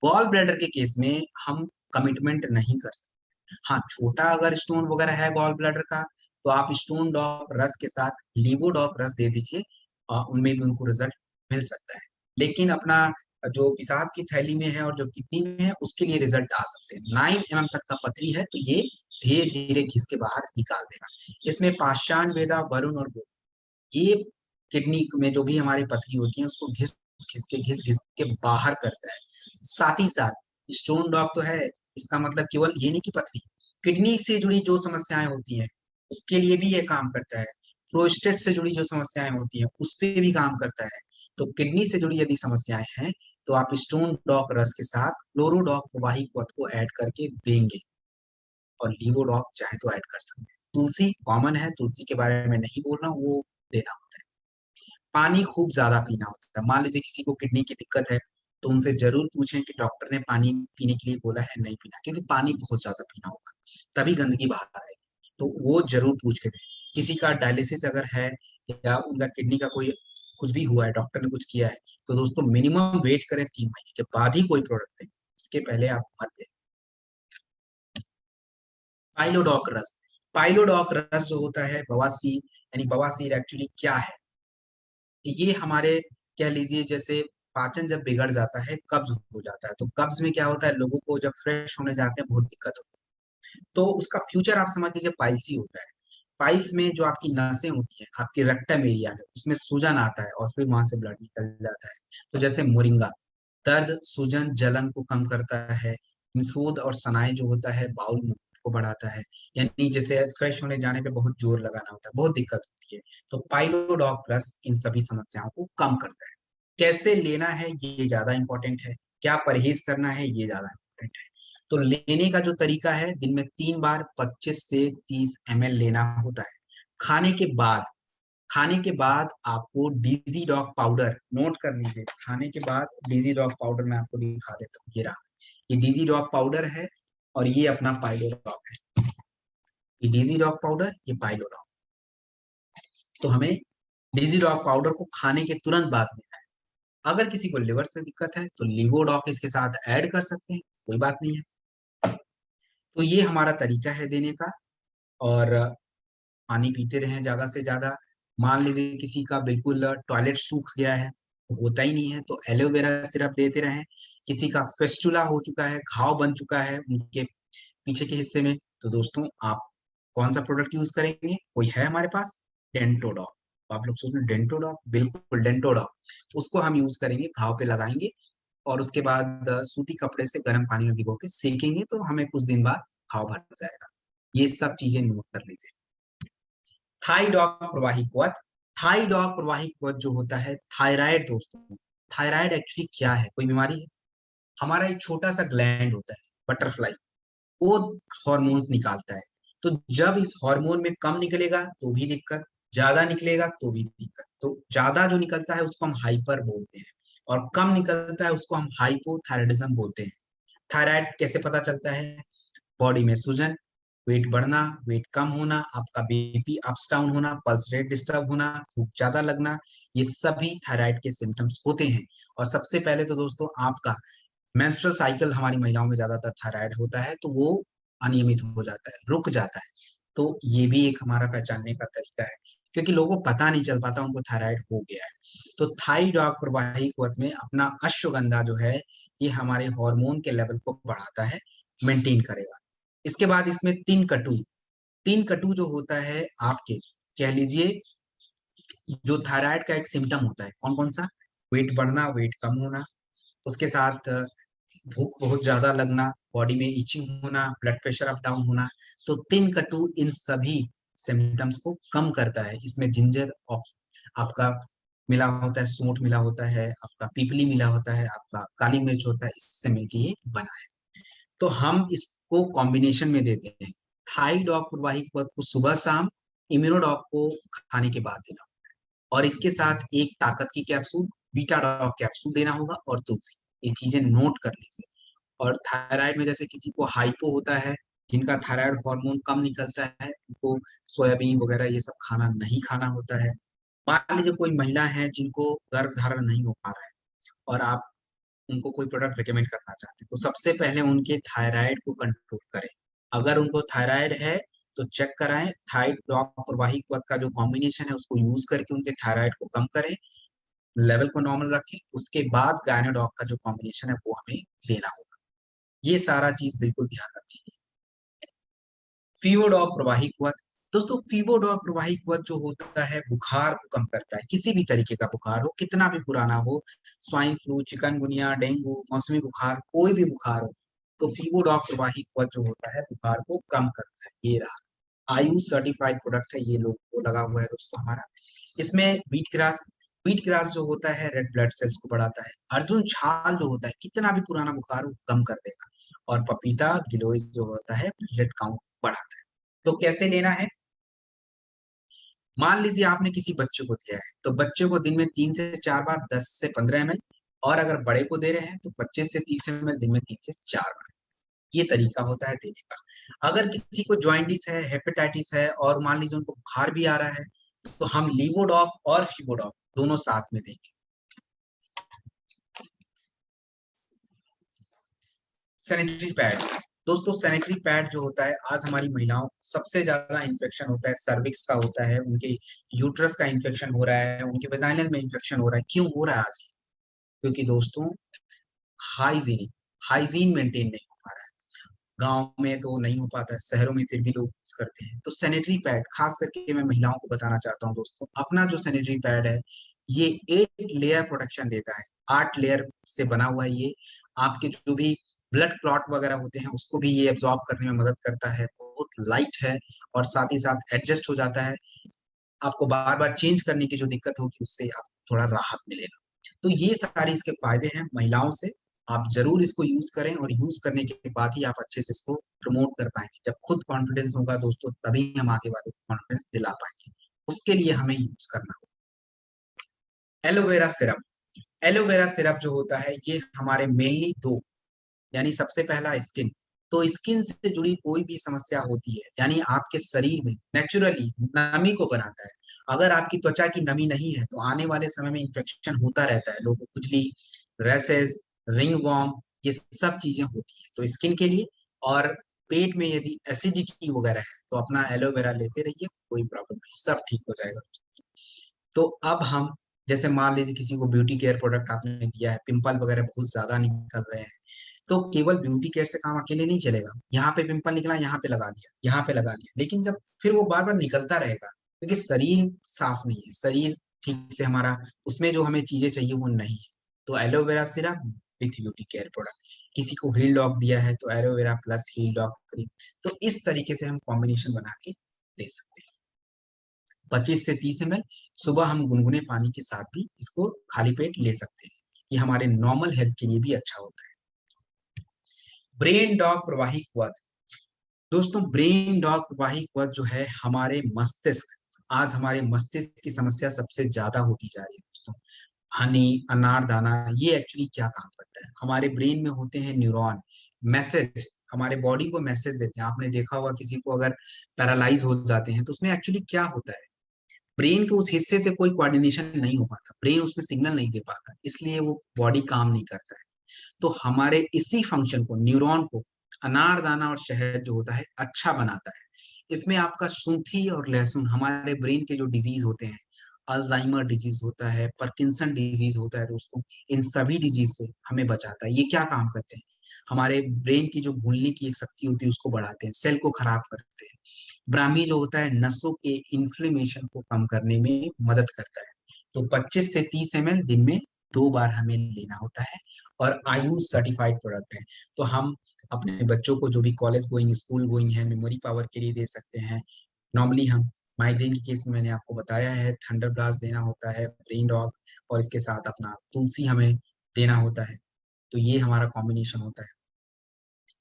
गॉल ब्लैडर के केस में हम कमिटमेंट नहीं कर सकते। हाँ, छोटा अगर स्टोन वगैरह है गॉल ब्लैडर का, तो आप स्टोन डॉक रस के साथ लीवो डॉक रस दे दीजिए, उनमें भी उनको रिजल्ट मिल सकता है। लेकिन अपना जो पेशाब की थैली में है और जो किडनी में है, उसके लिए रिजल्ट आ सकते हैं। 9 mm तक का पथरी है, तो ये धीरे धीरे घिस के बाहर निकाल देगा। इसमें पाषाण वेदा, वरुण और ये किडनी में जो भी हमारी पथरी होती है उसको घिस घिस के बाहर करता है। साथ ही साथ स्टोन डॉग तो है, इसका मतलब केवल ये नहीं कि पथरी, किडनी से जुड़ी जो समस्याएं होती हैं उसके लिए भी ये काम करता है। प्रोस्टेट से जुड़ी जो समस्याएं होती हैं उस पे भी काम करता है। तो किडनी से जुड़ी यदि समस्याएं हैं, तो आप स्टोन डॉग रस के साथ क्लोरोडॉग प्रवाही पद को ऐड करके देंगे, और लीवोडॉग चाहे तो ऐड कर सकते हैं। तुलसी कॉमन है, तुलसी के बारे में नहीं बोल रहा हूँ, वो देना होता है। पानी खूब ज्यादा पीना होता है। मान लीजिए किसी को किडनी की दिक्कत है, तो उनसे जरूर पूछें कि डॉक्टर ने पानी पीने के लिए बोला है, नहीं पीना, क्योंकि पानी बहुत ज्यादा पीना होगा, तभी गंदगी बाहर आएगी। तो वो जरूर पूछ के दें। किसी का डायलिसिस अगर है, या उनका किडनी का कोई कुछ भी हुआ है, डॉक्टर ने कुछ किया है, तो दोस्तों मिनिमम वेट करें 3 महीने के बाद ही कोई प्रोडक्ट दें, इसके पहले आप मत दें। पाइलोडॉक रस। पाइलोडॉक रस जो होता है बवासीर, यानी बवासीर एक्चुअली क्या है? ये हमारे, कह लीजिए जैसे पाचन जब बिगड़ जाता है, कब्ज हो जाता है, तो कब्ज में क्या होता है, लोगों को जब फ्रेश होने जाते हैं बहुत दिक्कत होती है। तो उसका फ्यूचर आप समझ लीजिए पाइल्स ही होता है। पाइल्स में जो आपकी नसें होती हैं, आपकी रेक्टम एरिया है, उसमें सूजन आता है और फिर वहां से ब्लड निकल जाता है। तो जैसे मोरिंगा दर्द, सूजन, जलन को कम करता है। निषोद और सनाई जो होता है बाउल मूवमेंट को बढ़ाता है। यानी जैसे फ्रेश होने जाने पे बहुत जोर लगाना होता है, बहुत दिक्कत होती है, तो पाइलोडॉक प्लस इन सभी समस्याओं को कम करता है। कैसे लेना है ये ज्यादा इंपॉर्टेंट है, क्या परहेज करना है ये ज्यादा इंपॉर्टेंट है। तो लेने का जो तरीका है, दिन में 3 बार 25 से 30 ml लेना होता है। खाने के बाद, खाने के बाद आपको डीजी डॉग पाउडर, नोट कर लीजिए, खाने के बाद डीजी डॉग पाउडर मैं आपको दिखा देता हूँ, ये रहा। ये डीजी डॉग पाउडर है, और ये अपना पाइलो डॉग है। ये डीजी डॉग पाउडर, ये पाइलो डॉग। तो हमें डीजी डॉग पाउडर को खाने के तुरंत बाद लेना है। अगर किसी को लिवर से दिक्कत है तो लिवोडॉक इसके साथ ऐड कर सकते हैं, कोई बात नहीं है। तो ये हमारा तरीका है देने का। और पानी पीते रहें ज्यादा से ज्यादा। मान लीजिए किसी का बिल्कुल टॉयलेट सूख गया है, होता ही नहीं है, तो एलोवेरा सिरप देते रहें। किसी का फेस्टुला हो चुका है, घाव बन चुका है उनके पीछे के हिस्से में, तो दोस्तों आप कौन सा प्रोडक्ट यूज करेंगे? कोई है हमारे पास, डेंटोडॉक। तो आप लोग सोच रहे डेंटोडॉक, बिल्कुल डेंटोडॉक, उसको हम यूज करेंगे, घाव पे लगाएंगे, और उसके बाद सूती कपड़े से गर्म पानी में भिगो के सेकेंगे, तो हमें कुछ दिन बाद घाव भर जाएगा। ये सब चीजें नोट कर लीजिए। थाईडॉक प्रवाही क्वथ। थाईडॉक प्रवाही क्वथ जो होता है थायराइड दोस्तों। थायराइड एक्चुअली क्या है, कोई बीमारी है? हमारा एक छोटा सा ग्लैंड होता है बटरफ्लाई, वो हॉर्मोन्स निकालता है। तो जब इस हार्मोन में कम निकलेगा तो भी दिक्कत, ज्यादा निकलेगा तो भी दिक्कत। तो ज्यादा जो निकलता है उसको हम हाइपर बोलते हैं, और कम निकलता है उसको हम हाइपोथायराइडिज्म बोलते हैं। थायराइड कैसे पता चलता है? बॉडी में सूजन, वेट बढ़ना, वेट कम होना, आपका बीपी अप्स डाउन होना, पल्स रेट डिस्टर्ब होना, भूख ज्यादा लगना, ये सभी थायराइड के सिम्टम्स होते हैं। और सबसे पहले तो दोस्तों आपका मेंस्ट्रुअल साइकिल हमारी महिलाओं में ज्यादातर थायराइड होता है तो वो अनियमित हो जाता है, रुक जाता है। तो ये भी एक हमारा पहचानने का तरीका है, क्योंकि लोगों को पता नहीं चल पाता उनको थायराइड हो गया है। तो थाइरॉयड प्रवाही कुवत में अपना अश्वगंधा जो है ये हमारे हार्मोन के लेवल को बढ़ाता है, मेंटेन करेगा। इसके बाद इसमें तीन कटु जो होता है आपके, कह लीजिए, जो थायराइड का एक सिम्टम होता है, कौन कौन सा? वेट बढ़ना, वेट कम होना, उसके साथ भूख बहुत ज्यादा लगना, बॉडी में इचिंग होना, ब्लड प्रेशर अप डाउन होना। तो तीन कटु इन सभी सिम्टम्स को कम करता है। इसमें जिंजर आपका मिला होता है, सूंठ मिला होता है, आपका पीपली मिला होता है, आपका काली मिर्च होता है, इससे मिलकर ये बना है। तो हम इसको कॉम्बिनेशन में देते हैं। थाइडॉक प्रवाही को सुबह शाम, इम्यूनोडॉक को खाने के बाद देना, और इसके साथ एक ताकत की कैप्सूल, बीटा डॉक कैप्सूल देना होगा, और तुलसी। ये चीजें नोट कर लीजिए। और थायराइड में जैसे किसी को हाइपो होता है, जिनका थायराइड हार्मोन कम निकलता है, उनको सोयाबीन वगैरह ये सब खाना नहीं खाना होता है। मान लीजिए कोई महिला है जिनको गर्भ धारण नहीं हो पा रहा है, और आप उनको कोई प्रोडक्ट रिकमेंड करना चाहते हैं, तो सबसे पहले उनके थायराइड को कंट्रोल करें। अगर उनको थायराइड है तो चेक कराएं, थाइड ड्रॉप प्रवाही पद का जो कॉम्बिनेशन है उसको यूज करके उनके थायराइड को कम करें, लेवल को नॉर्मल रखें। उसके बाद गायनोडॉक का जो कॉम्बिनेशन है वो हमें देना होगा। ये सारा चीज बिल्कुल ध्यान रखेंगे। फीवोडॉक प्रवाही क्वथ, दोस्तों फीवोडॉक प्रवाही क्वथ जो होता है बुखार को कम करता है। किसी भी तरीके का बुखार हो, कितना भी पुराना हो, स्वाइन फ्लू, चिकनगुनिया, डेंगू, मौसमी बुखार, कोई भी बुखार हो, तो फीवोडॉक प्रवाही क्वथ जो होता है बुखार को कम करता है। ये रहा आयुष सर्टिफाइड प्रोडक्ट है, ये लोगो लगा हुआ है दोस्तों हमारा। इसमें बीट ग्रास जो होता है रेड ब्लड सेल्स को बढ़ाता है। अर्जुन छाल जो होता है, कितना भी पुराना बुखार हो कम कर देगा। और पपीता गिलोय जो होता है ब्लड काउंट बढ़ाता है। तो कैसे लेना है? मान लीजिए आपने किसी बच्चे को दिया है, तो बच्चे को दिन में 3 से 4 बार, 10 से 15 ml, और अगर बड़े को दे रहे हैं तो 25 से 30 ml दिन में 3 से 4 बार। ये तरीका होता है देने का। अगर किसी को ज्वाइंटिस है, हेपेटाइटिस है, और मान लीजिए उनको बुखार भी आ रहा है, तो हम लीवोडॉक और फीवोडॉक दोनों साथ में देंगे। सैनिटरी पैड, दोस्तों सैनिटरी पैड जो होता है, आज हमारी महिलाओं को सबसे ज्यादा इन्फेक्शन होता है, सर्विक्स का होता है, उनके यूट्रस का इन्फेक्शन हो रहा है, उनके वेजाइनल में इन्फेक्शन हो रहा है। क्यों हो रहा है आज? क्योंकि दोस्तों हाइजीन हाइजीन मेंटेन नहीं हो पा रहा है। गांव में तो नहीं हो पाता है, शहरों में फिर भी लोग यूज करते हैं। तो सैनिटरी पैड खास करके मैं महिलाओं को बताना चाहता हूँ दोस्तों, अपना जो सैनिटरी पैड है ये 8 लेयर प्रोटेक्शन देता है। 8 लेयर से बना हुआ है ये। आपके जो भी ब्लड क्लॉट वगैरह होते हैं उसको भी ये एब्जॉर्ब करने में मदद करता है, बहुत लाइट है, और साथ ही साथ एडजस्ट हो जाता है। आपको बार बार चेंज करने की जो दिक्कत होगी उससे आपको थोड़ा राहत मिलेगा। तो ये सारे इसके फायदे हैं महिलाओं से। आप जरूर इसको यूज करें, और यूज करने के बाद ही आप अच्छे से इसको प्रमोट कर पाएंगे। जब खुद कॉन्फिडेंस होगा दोस्तों, तभी हम आगे वाले को कॉन्फिडेंस दिला पाएंगे। उसके लिए हमें यूज करना होगा एलोवेरा सिरप। एलोवेरा सिरप जो होता है ये हमारे मेनली दो, यानी सबसे पहला स्किन। तो स्किन से जुड़ी कोई भी समस्या होती है, यानी आपके शरीर में नेचुरली नमी को बनाता है। अगर आपकी त्वचा की नमी नहीं है तो आने वाले समय में इन्फेक्शन होता रहता है, लोगों को खुजली, रैसेस, रिंग वॉर्म, ये सब चीजें होती है। तो स्किन के लिए, और पेट में यदि एसिडिटी वगैरह है तो अपना एलोवेरा लेते रहिए, कोई प्रॉब्लम नहीं, सब ठीक हो जाएगा। तो अब हम, जैसे मान लीजिए किसी को ब्यूटी केयर प्रोडक्ट आपने दिया है, पिंपल वगैरह बहुत ज्यादा निकल रहे हैं, तो केवल ब्यूटी केयर से काम अकेले नहीं चलेगा। यहाँ पे पिंपल निकला, यहाँ पे लगा दिया, यहाँ पे लगा दिया, लेकिन जब फिर वो बार बार निकलता रहेगा, क्योंकि शरीर साफ नहीं है, शरीर ठीक से हमारा उसमें जो हमें चीजें चाहिए वो नहीं है। तो aloe vera syrup with beauty care product. किसी को हील डॉक दिया है तो एलोवेरा प्लस हील डॉक क्रीम। तो इस तरीके से हम कॉम्बिनेशन बना के दे सकते हैं। 25 से 30 ml सुबह हम गुनगुने पानी के साथ भी इसको खाली पेट ले सकते हैं। ये हमारे नॉर्मल हेल्थ के लिए भी अच्छा होता है। ब्रेन डॉग प्रवाही क्वथ, दोस्तों ब्रेन डॉग प्रवाही वध जो है हमारे मस्तिष्क, आज हमारे मस्तिष्क की समस्या सबसे ज्यादा होती जा रही है दोस्तों। हनी, अनारदाना, ये एक्चुअली क्या काम करता है? हमारे ब्रेन में होते हैं न्यूरॉन, मैसेज, हमारे बॉडी को मैसेज देते हैं। आपने देखा होगा किसी को अगर पैरालाइज हो जाते हैं तो उसमें एक्चुअली क्या होता है, ब्रेन के उस हिस्से से कोई कोऑर्डिनेशन नहीं हो पाता, ब्रेन उसमें सिग्नल नहीं दे पाता, इसलिए वो बॉडी काम नहीं करता है। तो हमारे इसी फंक्शन को, न्यूरॉन को, अनारदाना और शहद जो होता है अच्छा बनाता है। इसमें आपका सूंठी और लहसुन हमारे ब्रेन के जो डिजीज होते हैं, अल्जाइमर डिजीज होता है, पार्किंसन डिजीज होता है दोस्तों, इन सभी डिजीज से हमें बचाता है। ये क्या काम करते हैं, हमारे ब्रेन की जो भूलने की एक शक्ति होती है उसको बढ़ाते हैं, सेल को खराब करते हैं। ब्राह्मी जो होता है नसों के इन्फ्लेमेशन को कम करने में मदद करता है। तो 25 से 30 ml दिन में 2 बार हमें लेना होता है, और आयुष सर्टिफाइड प्रोडक्ट है। तो हम अपने बच्चों को जो भी कॉलेज गोइंग, स्कूल गोइंग है, मेमोरी पावर के लिए दे सकते हैं। नॉर्मली हम माइग्रेन के केस में मैंने आपको बताया है थंडर ब्लास्ट देना होता है, ब्रेन डॉग, और इसके साथ अपना तुलसी हमें देना होता है। तो ये हमारा कॉम्बिनेशन होता है।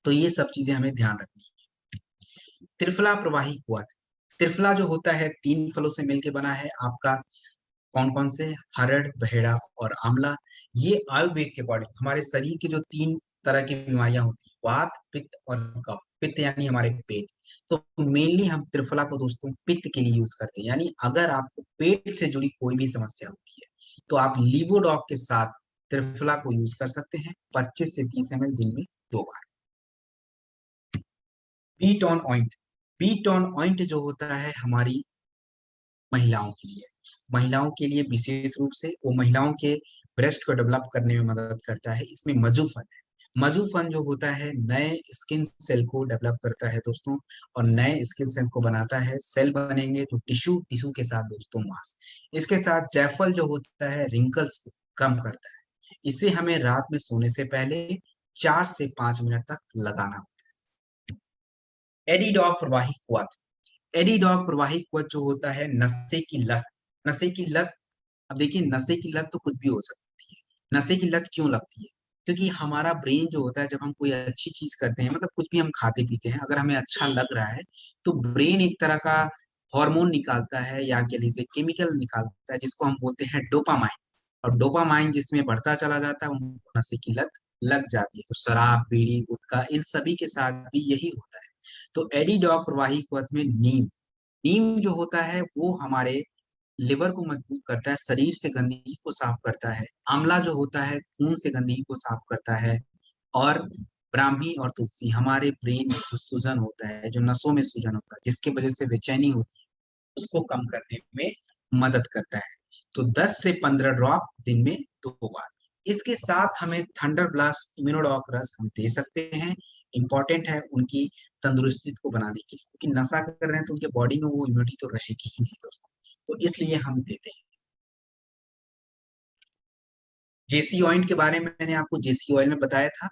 तो ये सब चीजें हमें ध्यान रखनी है। त्रिफला प्रवाही क्वाथ, त्रिफला जो होता है 3 फलों से मिलकर बना है आपका। कौन कौन से? हरड़, बहेड़ा और आंवला। ये आयुर्वेद के अकॉर्डिंग हमारे शरीर की जो 3 तरह की बीमारियां होती है, वात, पित्त और कफ। पित्त यानी हमारे पेट। तो मेनली हम त्रिफला को दोस्तों पित्त के लिए यूज करते हैं, यानी अगर आपको पेट से जुड़ी कोई भी समस्या होती है तो आप लीवोडॉग के साथ त्रिफला को यूज कर सकते हैं, 25 से 30 ml दिन में 2 बार। बीट ऑन ऑइंट, बीट ऑन ऑइंट जो होता है हमारी महिलाओं के लिए, महिलाओं के लिए विशेष रूप से वो महिलाओं के ब्रेस्ट को डेवलप करने में मदद करता है। इसमें मजूफन है, मजूफन जो होता है नए स्किन सेल को डेवलप करता है दोस्तों, और नए स्किन सेल को बनाता है। सेल बनेंगे तो टिश्यू, टिश्यू के साथ दोस्तों मांस। इसके साथ जायफल जो होता है रिंकल्स को कम करता है। इसे हमें रात में सोने से पहले 4 से 5 मिनट तक लगाना। एडिडॉग प्रवाही क्वाथ, एडिडॉग प्रवाही क्वच जो होता है नशे की लत, नशे की लत। अब देखिए नशे की लत तो कुछ भी हो सकती है। नशे की लत क्यों लगती है? क्योंकि हमारा ब्रेन जो होता है जब हम कोई अच्छी चीज करते हैं, मतलब कुछ भी हम खाते पीते हैं, अगर हमें अच्छा लग रहा है तो ब्रेन एक तरह का हार्मोन निकालता है, या कह लीजिए केमिकल निकालता है, जिसको हम बोलते हैं डोपामाइन। और डोपामाइन जिसमें बढ़ता चला जाता है उनको नशे की लत लग जाती है। तो शराब, बीड़ी, गुटखा, इन सभी के साथ भी यही होता है। तो एडिडॉग प्रवाही क्वथ में नीम, नीम जो होता है वो हमारे लिवर को मजबूत करता है, शरीर से गंदगी को साफ करता है। आंवला जो होता है खून से गंदगी को साफ करता है। और ब्राह्मी और तुलसी हमारे ब्रेन में जो सूजन होता है, जो नसों में सूजन होता है, जिसकी वजह से बेचैनी होती है, उसको कम करने में मदद करता है। तो 10 से 15 ड्रॉप दिन में 2 बार। इसके साथ हमें थंडर ब्लास्ट इम्यूनोडॉक रस हम दे सकते हैं। इंपॉर्टेंट है उनकी तंदुरुस्ती को बनाने के लिए, क्योंकि नशा कर रहे हैं तो उनके बॉडी में वो इम्यूनिटी तो रहेगी ही नहीं दोस्तों, तो इसलिए हम देते हैं। जेसी ऑइंट के बारे में मैंने आपको जेसी ऑयल में बताया था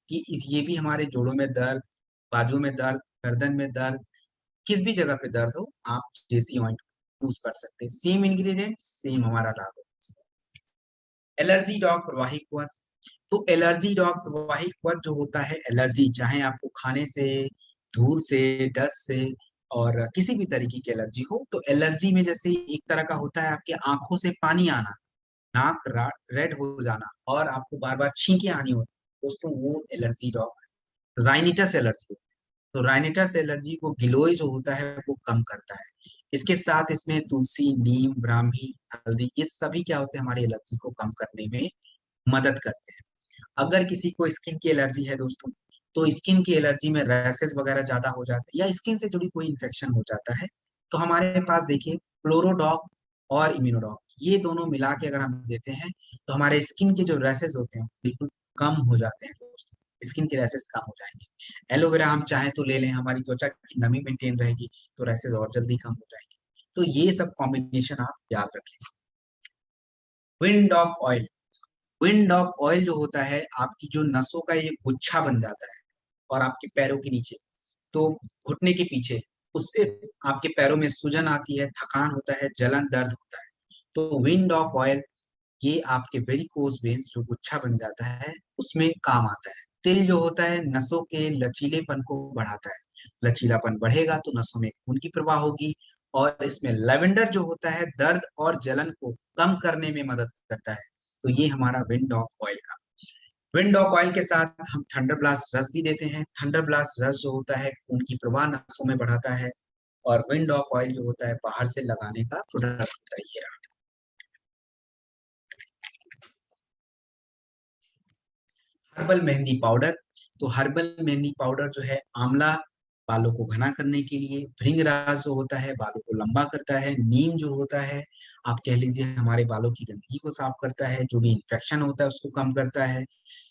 कि ये भी हमारे जोड़ों में दर्द, बाजू में दर्द, गर्दन में दर्द, किस भी जगह पे दर्द हो आप जेसी ऑइंट यूज कर सकते हैं। सेम इंग्रेडिएंट, सेम हमारा लाभ हो। एलर्जी डॉग प्रवाही क्वथ, तो एलर्जी डॉग प्रवाही क्वथ जो होता है, एलर्जी चाहे आपको खाने से, धूल से, डस्ट से, और किसी भी तरीके की एलर्जी हो, तो एलर्जी में जैसे एक तरह का होता है आपके आंखों से पानी आना, नाक रेड हो जाना, और आपको बार बार छींके आनी होती दोस्तों, वो एलर्जी डॉग। राइनिटस एलर्जी, तो राइनिटस एलर्जी को गिलोय जो होता है वो कम करता है। इसके साथ इसमें तुलसी, नीम, ब्राह्मी, हल्दी, ये सभी क्या होते हैं हमारी एलर्जी को कम करने में मदद करते हैं। अगर किसी को स्किन की एलर्जी है दोस्तों, तो स्किन की एलर्जी में रैसेस वगैरह ज्यादा हो जाते हैं, या स्किन से जुड़ी कोई इन्फेक्शन हो जाता है, तो हमारे पास देखिए फ्लोरोडॉग और इम्यूनोडॉग, ये दोनों मिला के अगर हम देते हैं तो हमारे स्किन के जो रैसेस होते हैं बिल्कुल कम हो जाते हैं दोस्तों, स्किन के रैसेस कम हो जाएंगे। एलोवेरा हम चाहें तो ले लें, हमारी त्वचा की नमी मेंटेन रहेगी, तो रैसेस और जल्दी कम हो जाएंगे। तो ये सब कॉम्बिनेशन आप याद रखें। Wind dog oil, wind dog oil जो होता है आपकी जो नसों का एक गुच्छा बन जाता है, और आपके पैरों के नीचे, तो घुटने के पीछे, उससे आपके पैरों में सूजन आती है, थकान होता है, जलन, दर्द होता है। तो विंड डॉग ऑयल ये आपके वेरिकोज वेन्स जो गुच्छा बन जाता है उसमें काम आता है। तिल जो होता है नसों के लचीलेपन को बढ़ाता है। लचीलापन बढ़ेगा तो नसों में खून की प्रवाह होगी। और इसमें लेवेंडर जो होता है दर्द और जलन को कम करने में मदद करता है। तो ये हमारा विंड ऑफ ऑयल का। विंड ऑफ ऑयल के साथ हम थंडर ब्लास्ट रस भी देते हैं। थंडर ब्लास्ट रस जो होता है खून की प्रवाह नसों में बढ़ाता है। और विंड ऑफ ऑयल जो होता है बाहर से लगाने का प्रोडक्ट होता है। Herbal mehndi powder. तो हर्बल मेहंदी पाउडर जो है आंवला बालों को घना करने के लिए, भृंगराज जो होता है बालों को लंबा करता है, नीम जो होता है आप कह लीजिए हमारे बालों की गंदगी को साफ करता है, जो भी इन्फेक्शन होता है उसको कम करता है।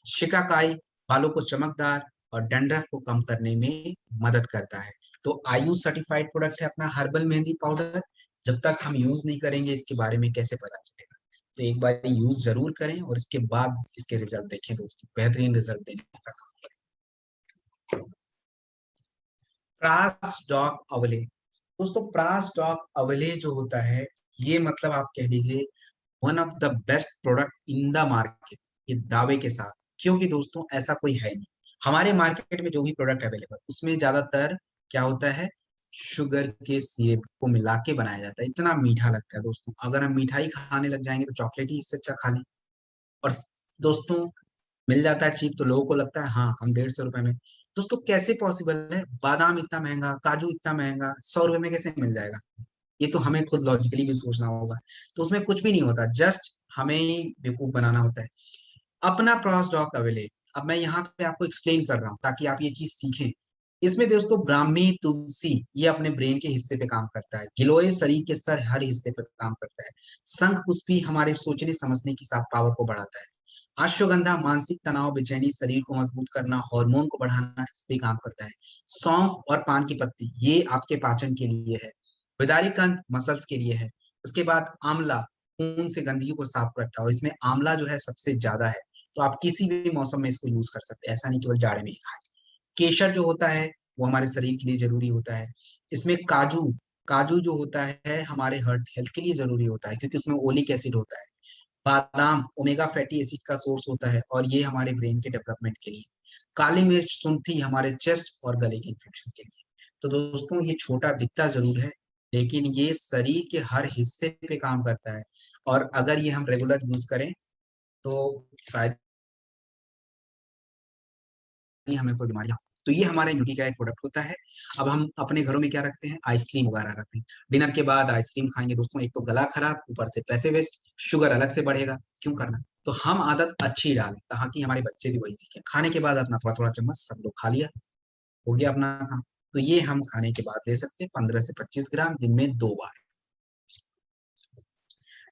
शिकाकाई बालों को चमकदार और डैंड्रफ को कम करने में मदद करता है। तो आयुष सर्टिफाइड प्रोडक्ट है अपना हर्बल मेहंदी पाउडर। जब तक हम यूज नहीं करेंगे इसके बारे में कैसे पता चलेगा। तो एक बार यूज जरूर करें और इसके बाद इसके रिजल्ट देखें दोस्तों, बेहतरीन रिजल्ट देने का काम करें। प्रास डॉग अवले। दोस्तों प्रास डॉग अवले जो होता है ये मतलब आप कह लीजिए one of the best product in the market, ये दावे के साथ। क्योंकि दोस्तों ऐसा कोई है नहीं, हमारे मार्केट में जो भी प्रोडक्ट अवेलेबल उसमें ज्यादातर क्या होता है, शुगर के सिरप को मिला के बनाया जाता है। इतना मीठा लगता है दोस्तों, अगर हम मिठाई खाने लग जाएंगे तो चॉकलेट ही इससे अच्छा खा लें। और दोस्तों मिल जाता है चीप तो लोगों को लगता है हाँ हम 150 रुपए में। दोस्तों कैसे पॉसिबल है, बादाम इतना महंगा, काजू इतना महंगा, 100 रुपए में कैसे मिल जाएगा। ये तो हमें खुद लॉजिकली भी सोचना होगा। तो उसमें कुछ भी नहीं होता, जस्ट हमें बेवकूफ बनाना होता है। अपना क्रॉस डॉक अवेले, अब मैं यहाँ पे आपको एक्सप्लेन कर रहा हूँ ताकि आप ये चीज सीखें। इसमें दोस्तों ब्राह्मी तुलसी ये अपने ब्रेन के हिस्से पे काम करता है, गिलोय शरीर के सर हर हिस्से पे काम करता है, शंख पुष्पी हमारे सोचने समझने की पावर को बढ़ाता है, अश्वगंधा मानसिक तनाव बेचैनी शरीर को मजबूत करना हार्मोन को बढ़ाना इस पे काम करता है, सौंफ और पान की पत्ती ये आपके पाचन के लिए है, विदारी कंद मसल्स के लिए है। उसके बाद आंवला खून से गंदगी को साफ करता है और इसमें आंवला जो है सबसे ज्यादा है। तो आप किसी भी मौसम में इसको यूज कर सकते हैं, ऐसा नहीं केवल जाड़े में ही खाएं। केसर जो होता है वो हमारे शरीर के लिए जरूरी होता है। इसमें काजू, काजू जो होता है हमारे हार्ट हेल्थ के लिए जरूरी होता है क्योंकि उसमें ओलिक एसिड होता है। बादाम ओमेगा फैटी एसिड का सोर्स होता है और ये हमारे ब्रेन के डेवलपमेंट के लिए। काली मिर्च सुंठी हमारे चेस्ट और गले के इन्फेक्शन के लिए। तो दोस्तों ये छोटा दिखता जरूर है लेकिन ये शरीर के हर हिस्से पे काम करता है और अगर ये हम रेगुलर यूज करें तो शायद ही हमें कोई बीमारियां। तो ये हमारे इम्यूनिटी का एक प्रोडक्ट होता है। अब हम अपने घरों में क्या रखते हैं, आइसक्रीम वगैरह रखते हैं। डिनर के बाद आइसक्रीम खाएंगे दोस्तों, एक तो गला खराब ऊपर से पैसे वेस्ट, शुगर अलग से बढ़ेगा, क्यों करना। तो हम आदत अच्छी डालें ताकि हमारे बच्चे भी वही सीखें। खाने के बाद अपना थोड़ा थोड़ा चम्मच सब लोग खा लिया, हो गया अपना काम। तो ये हम खाने के बाद ले सकते हैं 15 से 25 ग्राम दिन में 2 बार।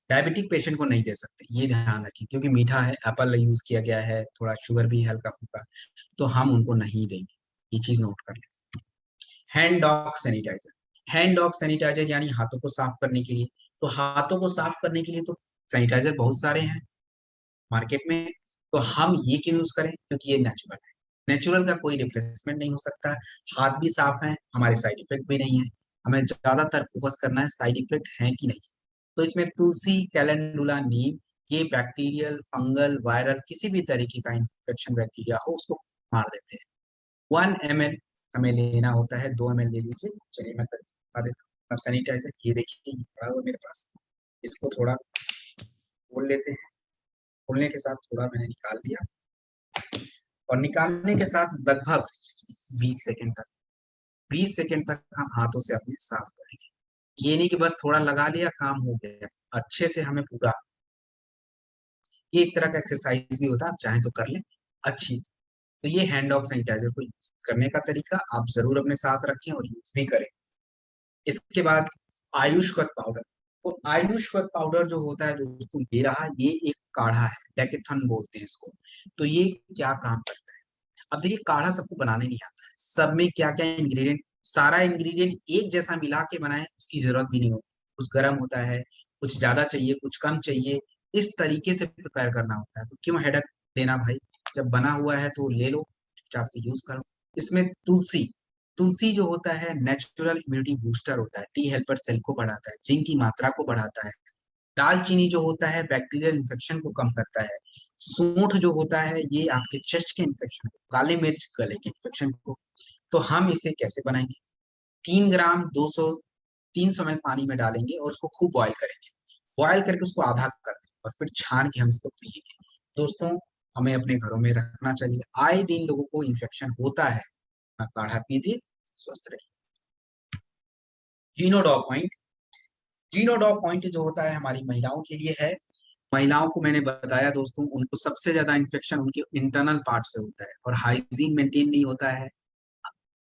डायबिटिक पेशेंट को नहीं दे सकते, ये ध्यान रखें क्योंकि मीठा है, एप्पल यूज किया गया है, थोड़ा शुगर भी है हल्का फुल्का, तो हम उनको नहीं देंगे। ये चीज नोट कर लें। हैंड डॉग सैनिटाइजर, हैंड डॉग सैनिटाइजर यानी हाथों को साफ करने के लिए। तो हाथों को साफ करने के लिए तो सैनिटाइजर बहुत सारे हैं मार्केट में, तो हम ये क्यों यूज करें, क्योंकि ये नेचुरल है। नेचुरल का कोई रिप्लेसमेंट नहीं हो सकता। हाथ भी साफ है, हमारे साइड इफेक्ट भी नहीं है। हमें ज्यादातर फोकस करना है साइड इफेक्ट है कि नहीं। तो इसमें तुलसी कैलेंडुला नीम ये बैक्टीरियल फंगल वायरल किसी भी तरीके का इन्फेक्शन बैक्टीरिया हो उसको मार देते हैं। 1 ml हमें लेना होता है, 2 ml ले लीजिए। चलिए मैं बता देता हूँ सैनिटाइजर, ये देखिए पड़ा हुआ मेरे पास। इसको थोड़ा खोल लेते हैं, खोलने के साथ थोड़ा मैंने निकाल लिया और निकालने के साथ लगभग 20 सेकेंड तक, 20 सेकेंड तक हम हाथों से अपने साफ करेंगे। ये नहीं कि बस थोड़ा लगा लिया काम हो गया, अच्छे से हमें पूरा, ये एक तरह का एक्सरसाइज भी होता है, आप चाहें तो कर लें अच्छी। तो ये हैंड ऑफ सैनिटाइजर को यूज करने का तरीका आप जरूर अपने साथ रखें और यूज भी करें। इसके बाद आयुष्वत पाउडर। तो आयुष्वत पाउडर जो होता है दोस्तों ये रहा, ये एक काढ़ा है, डेकेथन बोलते हैं इसको। तो ये क्या काम करता है, अब देखिए काढ़ा सबको बनाने नहीं आता है, सब में क्या क्या इंग्रेडिएंट, सारा इंग्रेडिएंट एक जैसा मिला के बनाए उसकी जरूरत भी नहीं होती। कुछ गर्म होता है, कुछ ज्यादा चाहिए, कुछ कम चाहिए, इस तरीके से प्रिपेयर करना होता है। तो क्यों हेडक लेना भाई, जब बना हुआ है तो ले लो, चुपचाप से यूज करो। इसमें तुलसी, तुलसी जो होता है नेचुरल इम्यूनिटी बूस्टर होता है, टी हेल्पर सेल को बढ़ाता है, जिंक की मात्रा को बढ़ाता है। दालचीनी जो होता है बैक्टीरियल इन्फेक्शन को कम करता है। सूंठ जो होता है ये आपके चेस्ट के इन्फेक्शन को, काली मिर्च गले के इन्फेक्शन को, तो हम इसे कैसे बनाएंगे? 3 ग्राम 300 ml पानी में डालेंगे और उसको खूब बॉयल करेंगे। बॉयल करके उसको आधा कर देंगे और फिर छान के हम इसको पिएंगे। दोस्तों, हमें अपने घरों में रखना चाहिए। आए दिन लोगों को इन्फेक्शन होता है। अपना काढ़ा पीजिए, स्वस्थ रहिए। जीनोडॉग पॉइंट। जीनोडॉग पॉइंट जो होता है हमारी महिलाओं के लिए है। महिलाओं को मैंने बताया दोस्तों, उनको सबसे ज्यादा इन्फेक्शन उनके इंटरनल पार्ट से होता है और हाइजीन मेंटेन नहीं होता है।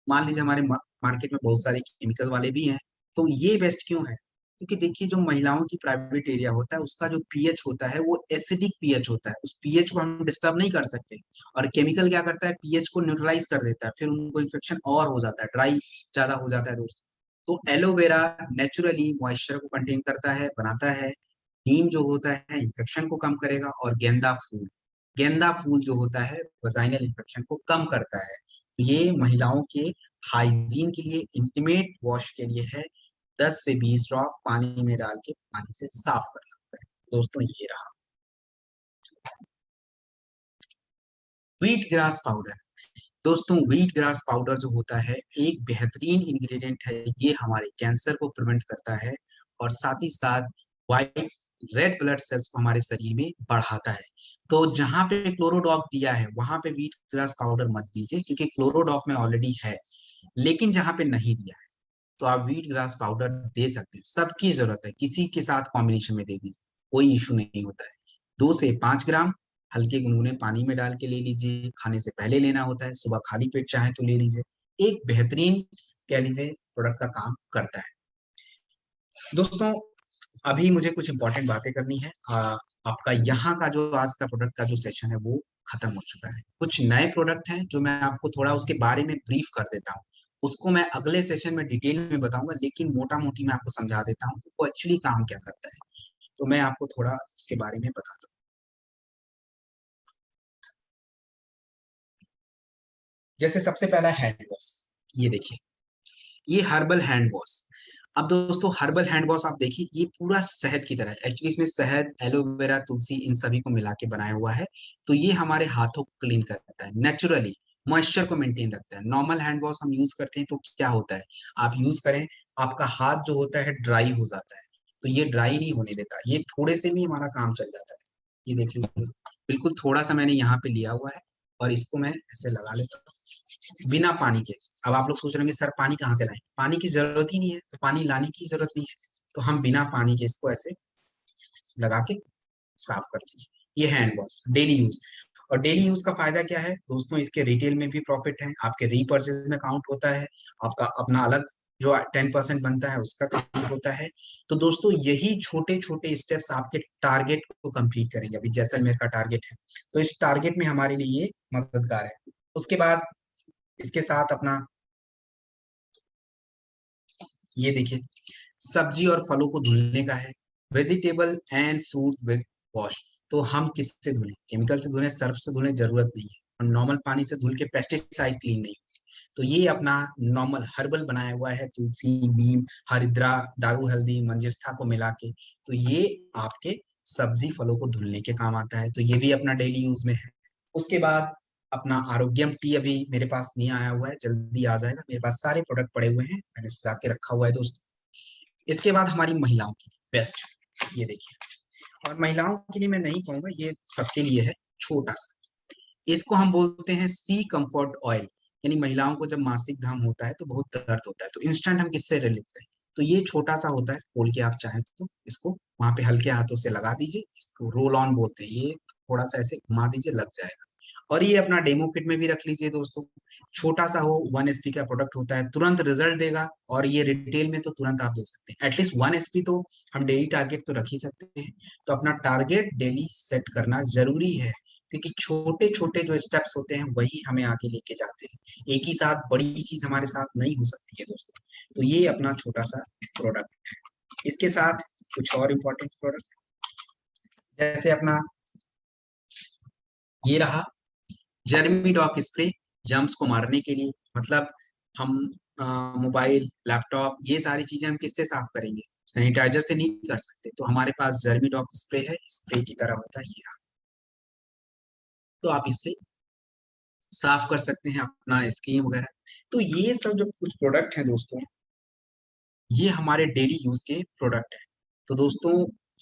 मान लीजिए हमारे मार्केट में बहुत सारे केमिकल वाले भी हैं, तो ये बेस्ट क्यों है? क्योंकि देखिए, जो महिलाओं की प्राइवेट एरिया होता है उसका जो पीएच होता है वो एसिडिक पीएच होता है। उस पीएच को हम डिस्टर्ब नहीं कर सकते। और केमिकल क्या करता है? पीएच को न्यूट्रलाइज कर देता है, फिर उनको इन्फेक्शन और हो जाता है, ड्राई ज्यादा हो जाता है दोस्तों। तो एलोवेरा नेचुरली मॉइस्चर को कंटेन करता है, बनाता है। नीम जो होता है इन्फेक्शन को कम करेगा। और गेंदा फूल जो होता है वजाइनल इन्फेक्शन को कम करता है। तो ये महिलाओं के हाइजीन के लिए, इंटीमेट वॉश के लिए है। 10 से 20 ड्रॉप पानी में डाल के पानी से साफ करना होता है। दोस्तों, ये रहा व्हीट ग्रास पाउडर। दोस्तों, व्हीट ग्रास पाउडर जो होता है एक बेहतरीन इंग्रेडिएंट है। ये हमारे कैंसर को प्रिवेंट करता है और साथ ही साथ व्हाइट रेड ब्लड सेल्स को हमारे शरीर में बढ़ाता है। तो जहां पे क्लोरोडॉग दिया है वहां पे व्हीट ग्रास पाउडर मत दीजिए, क्योंकि क्लोरोडॉग में ऑलरेडी है। लेकिन जहां पे नहीं दिया है तो आप व्हीट ग्रास पाउडर दे सकते हैं। सबकी जरूरत है, किसी के साथ कॉम्बिनेशन में दे दीजिए, कोई इशू नहीं होता है। 2 से 5 ग्राम हल्के गुनगुने पानी में डाल के ले लीजिए। खाने से पहले लेना होता है, सुबह खाली पेट चाहे तो ले लीजिए। एक बेहतरीन, कह लीजिए, प्रोडक्ट का काम करता है। दोस्तों, अभी मुझे कुछ इंपॉर्टेंट बातें करनी है। आपका यहाँ का जो आज का प्रोडक्ट का जो सेशन है वो खत्म हो चुका है। कुछ नए प्रोडक्ट हैं जो मैं आपको थोड़ा उसके बारे में ब्रीफ कर देता हूँ। उसको मैं अगले सेशन में डिटेल में बताऊंगा, लेकिन मोटा मोटी मैं आपको समझा देता हूँ कि वो एक्चुअली काम क्या करता है। तो मैं आपको थोड़ा उसके बारे में बताता हूँ। जैसे सबसे पहला हैंड वॉश, ये देखिए, ये हर्बल हैंड वॉश। अब दोस्तों, हर्बल हैंड वॉश आप देखिए, ये पूरा शहद की तरह है। एक्चुअली इसमें शहद, एलोवेरा, तुलसी, इन सभी को मिला के बनाया हुआ है। तो ये हमारे हाथों को क्लीन करता है, नेचुरली मॉइस्चर को मेंटेन रखता है। नॉर्मल हैंड वॉश हम यूज करते हैं तो क्या होता है, आप यूज करें, आपका हाथ जो होता है ड्राई हो जाता है। तो ये ड्राई नहीं होने देता, ये थोड़े से भी हमारा काम चल जाता है। ये देख लीजिए, बिल्कुल थोड़ा सा मैंने यहाँ पे लिया हुआ है और इसको मैं ऐसे लगा लेता हूँ बिना पानी के। अब आप लोग सोच रहे होंगे सर पानी कहाँ से लाएं? पानी की जरूरत ही नहीं है, तो पानी लाने की जरूरत नहीं है। तो हम बिना पानी के इसको ऐसे लगा के साफ कर दीजिए। ये हैंड वॉश डेली यूज। और डेली यूज का फायदा क्या है दोस्तों? इसके रिटेल में भी प्रॉफिट है, आपके रीपर्चेज में काउंट होता है, आपका अपना अलग जो 10% बनता है उसका काउंट होता है। तो दोस्तों, यही छोटे छोटे स्टेप्स आपके टारगेट को कंप्लीट करेंगे। अभी जैसलमेर का टारगेट है, तो इस टारगेट में हमारे लिए ये मददगार है। उसके बाद इसके साथ अपना ये देखिए, सब्जी और फलों को धुलने का है। Vegetable and fruit with wash. तो हम किससे धुलें? केमिकल से धुलें, सर्फ से धुलें, जरूरत नहीं है। और नॉर्मल पानी से धुल के पेस्टिसाइड क्लीन नहीं होती। तो ये अपना नॉर्मल हर्बल बनाया हुआ है, तुलसी, नीम, हरिद्रा, दारू हल्दी, मंजिष्ठा को मिला के। तो ये आपके सब्जी फलों को धुलने के काम आता है, तो ये भी अपना डेली यूज में है। उसके बाद अपना आरोग्यम टी अभी मेरे पास नहीं आया हुआ है, जल्दी आ जाएगा। मेरे पास सारे प्रोडक्ट पड़े हुए हैं, मैंने सजा के रखा हुआ है दोस्तों। इसके बाद हमारी महिलाओं की बेस्ट, ये देखिए। और महिलाओं के लिए मैं नहीं कहूंगा, ये सबके लिए है, छोटा सा। इसको हम बोलते हैं सी कंफर्ट ऑयल। यानी महिलाओं को जब मासिक धर्म होता है तो बहुत दर्द होता है, तो इंस्टेंट हम किससे रिलीफ करें? तो ये छोटा सा होता है, खोल के आप चाहें तो इसको वहां पे हल्के हाथों से लगा दीजिए। इसको रोल ऑन बोलते हैं। ये थोड़ा सा ऐसे घुमा दीजिए, लग जाएगा। और ये अपना डेमो किट में भी रख लीजिए दोस्तों। छोटा सा हो, 1 एसपी का प्रोडक्ट होता है, तुरंत रिजल्ट देगा। और ये रिटेल में तो तुरंत आप दे सकते हैं। एटलीस्ट 1 एसपी तो हम डेली टारगेट तो रख ही सकते हैं। तो अपना टारगेट डेली सेट करना जरूरी है, क्योंकि छोटे छोटे जो स्टेप्स होते हैं वही हमें आगे लेके जाते हैं। एक ही साथ बड़ी चीज हमारे साथ नहीं हो सकती है दोस्तों। तो ये अपना छोटा सा प्रोडक्ट है। इसके साथ कुछ और इम्पोर्टेंट प्रोडक्ट, जैसे अपना ये रहा जर्मी डॉक स्प्रे, जर्म्स को मारने के लिए। मतलब हम मोबाइल, लैपटॉप, ये सारी चीजें हम किससे साफ करेंगे? सैनिटाइजर से नहीं कर सकते। तो हमारे पास जर्मी डॉक स्प्रे है, स्प्रे की तरह होता है ये रहा। तो आप इससे साफ कर सकते हैं अपना स्किन वगैरह। तो ये सब जो कुछ प्रोडक्ट हैं दोस्तों, ये हमारे डेली यूज के प्रोडक्ट हैं। तो दोस्तों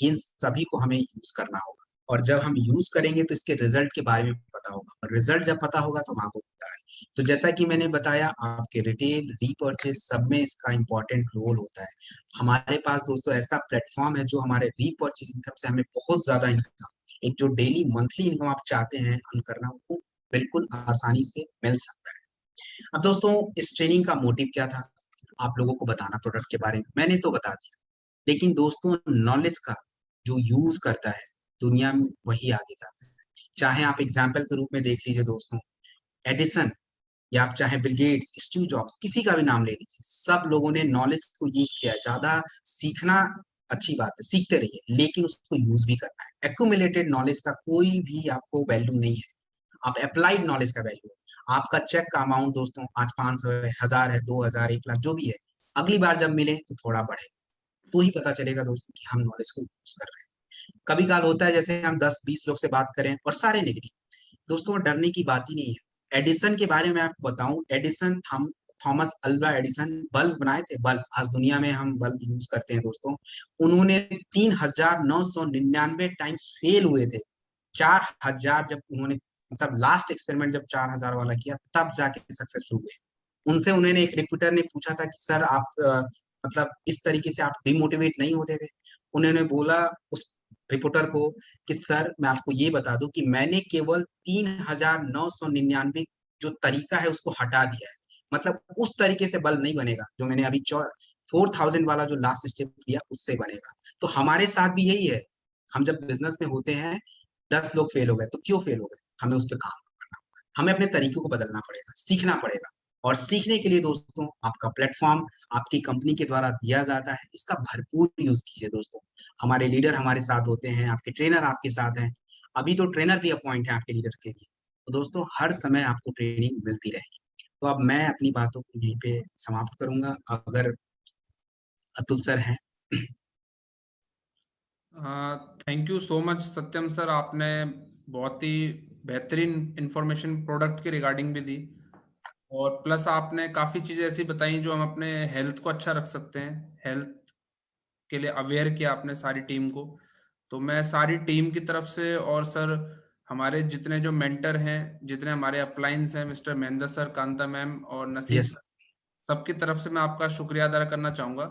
इन सभी को हमें यूज करना होगा, और जब हम यूज करेंगे तो इसके रिजल्ट के बारे में पता होगा, और रिजल्ट जब पता होगा तो हम आपको बताएं। तो जैसा कि मैंने बताया, आपके रिटेल रीपर्चेज सब में इसका इंपॉर्टेंट रोल होता है। हमारे पास दोस्तों ऐसा प्लेटफॉर्म है जो हमारे रीपर्चेज इनकम से हमें बहुत ज्यादा इनकम, एक जो डेली मंथली इनकम आप चाहते हैं अर्न करना, वो बिल्कुल आसानी से मिल सकता है। अब दोस्तों इस ट्रेनिंग का मोटिव क्या था? आप लोगों को बताना प्रोडक्ट के बारे में, मैंने तो बता दिया, लेकिन दोस्तों नॉलेज का जो यूज करता है दुनिया में, वही आगे जाता है। चाहे आप एग्जाम्पल के रूप में देख लीजिए दोस्तों, एडिसन, या आप चाहे बिल गेट्स, स्टीव जॉब्स, किसी का भी नाम ले लीजिए, सब लोगों ने नॉलेज को यूज किया है। ज्यादा सीखना अच्छी बात है, सीखते रहिए, लेकिन उसको यूज भी करना है। एक्यूमुलेटेड नॉलेज का कोई भी आपको वैल्यू नहीं है, आप अप्लाइड नॉलेज का वैल्यू है। आपका चेक का अमाउंट दोस्तों आज 500 है, 1000 है, 2000, 1 लाख, जो भी है, अगली बार जब मिले तो थोड़ा बढ़े, तो ही पता चलेगा दोस्तों कि हम नॉलेज को यूज कर रहे हैं। कभी काल होता है जैसे हम 10-20 लोग से बात करें और सारे नेगेटिव, दोस्तों डरने की बात ही नहीं है। एडिसन के बारे में आपको बताऊं, Edison Thomas Alva Edison bulb बनाए थे, बल्ब। आज दुनिया में हम बल्ब यूज करते हैं दोस्तों, उन्होंने 3999 टाइम्स फेल हुए थे। 4000 जब उन्होंने, मतलब लास्ट एक्सपेरिमेंट जब 4000 वाला किया, तब जाके सक्सेसफुल हुए। उनसे उन्होंने, एक रिपोर्टर ने पूछा था कि सर आप मतलब इस तरीके से आप डिमोटिवेट नहीं होते थे? उन्होंने बोला उस रिपोर्टर को कि सर मैं आपको ये बता दूं कि मैंने केवल 3999 जो तरीका है उसको हटा दिया है। मतलब उस तरीके से बल्ब नहीं बनेगा जो मैंने अभी 4000 वाला जो लास्ट स्टेप लिया उससे बनेगा। तो हमारे साथ भी यही है, हम जब बिजनेस में होते हैं, 10 लोग फेल हो गए तो क्यों फेल हो गए, हमें उस पर काम करना होगा, हमें अपने तरीकों को बदलना पड़ेगा, सीखना पड़ेगा। और सीखने के लिए दोस्तों आपका प्लेटफॉर्म आपकी कंपनी के द्वारा दिया जाता है, इसका भरपूर यूज कीजिए दोस्तों। हमारे लीडर हमारे साथ होते हैं, आपके ट्रेनर आपके साथ हैं, अभी तो ट्रेनर भी अपॉइंट है आपके लीडर के लिए। तो दोस्तों हर समय आपको ट्रेनिंग मिलती रहेगी। तो अब मैं अपनी बातों को यहीं पे समाप्त करूंगा, अगर अतुल सर हैं। Thank you so much Satyam sir, आपने बहुत ही बेहतरीन इंफॉर्मेशन प्रोडक्ट के रिगार्डिंग भी दी, और प्लस आपने काफ़ी चीज़ें ऐसी बताई जो हम अपने हेल्थ को अच्छा रख सकते हैं। हेल्थ के लिए अवेयर किया आपने सारी टीम को। तो मैं सारी टीम की तरफ से, और सर हमारे जितने जो मेंटर हैं, जितने हमारे अपलाइंस हैं, mister Mahendra sir, Kanta ma'am और नसीब यस सर, सबकी तरफ से मैं आपका शुक्रिया अदा करना चाहूँगा।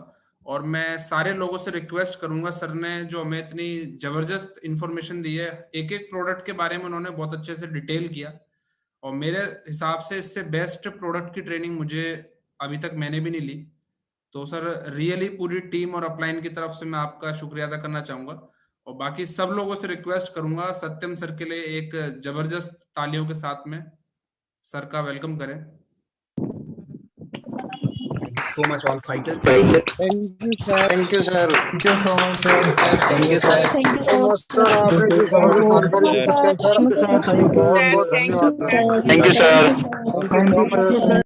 और मैं सारे लोगों से रिक्वेस्ट करूँगा, सर ने जो हमें इतनी ज़बरदस्त इन्फॉर्मेशन दी है, एक-एक प्रोडक्ट के बारे में उन्होंने बहुत अच्छे से डिटेल किया, और मेरे हिसाब से इससे बेस्ट प्रोडक्ट की ट्रेनिंग मुझे अभी तक मैंने भी नहीं ली। तो सर रियली पूरी टीम और अपलाइन की तरफ से मैं आपका शुक्रिया अदा करना चाहूँगा, और बाकी सब लोगों से रिक्वेस्ट करूँगा सत्यम सर के लिए एक ज़बरदस्त तालियों के साथ में सर का वेलकम करें। so much all fighters. Thank you, sir. Thank you, sir. Thank you so much, sir. Thank you, sir. Thank you so much, sir. Thank you, sir. Thank you, sir. Thank you, sir. Thank you, sir. Thank you, sir.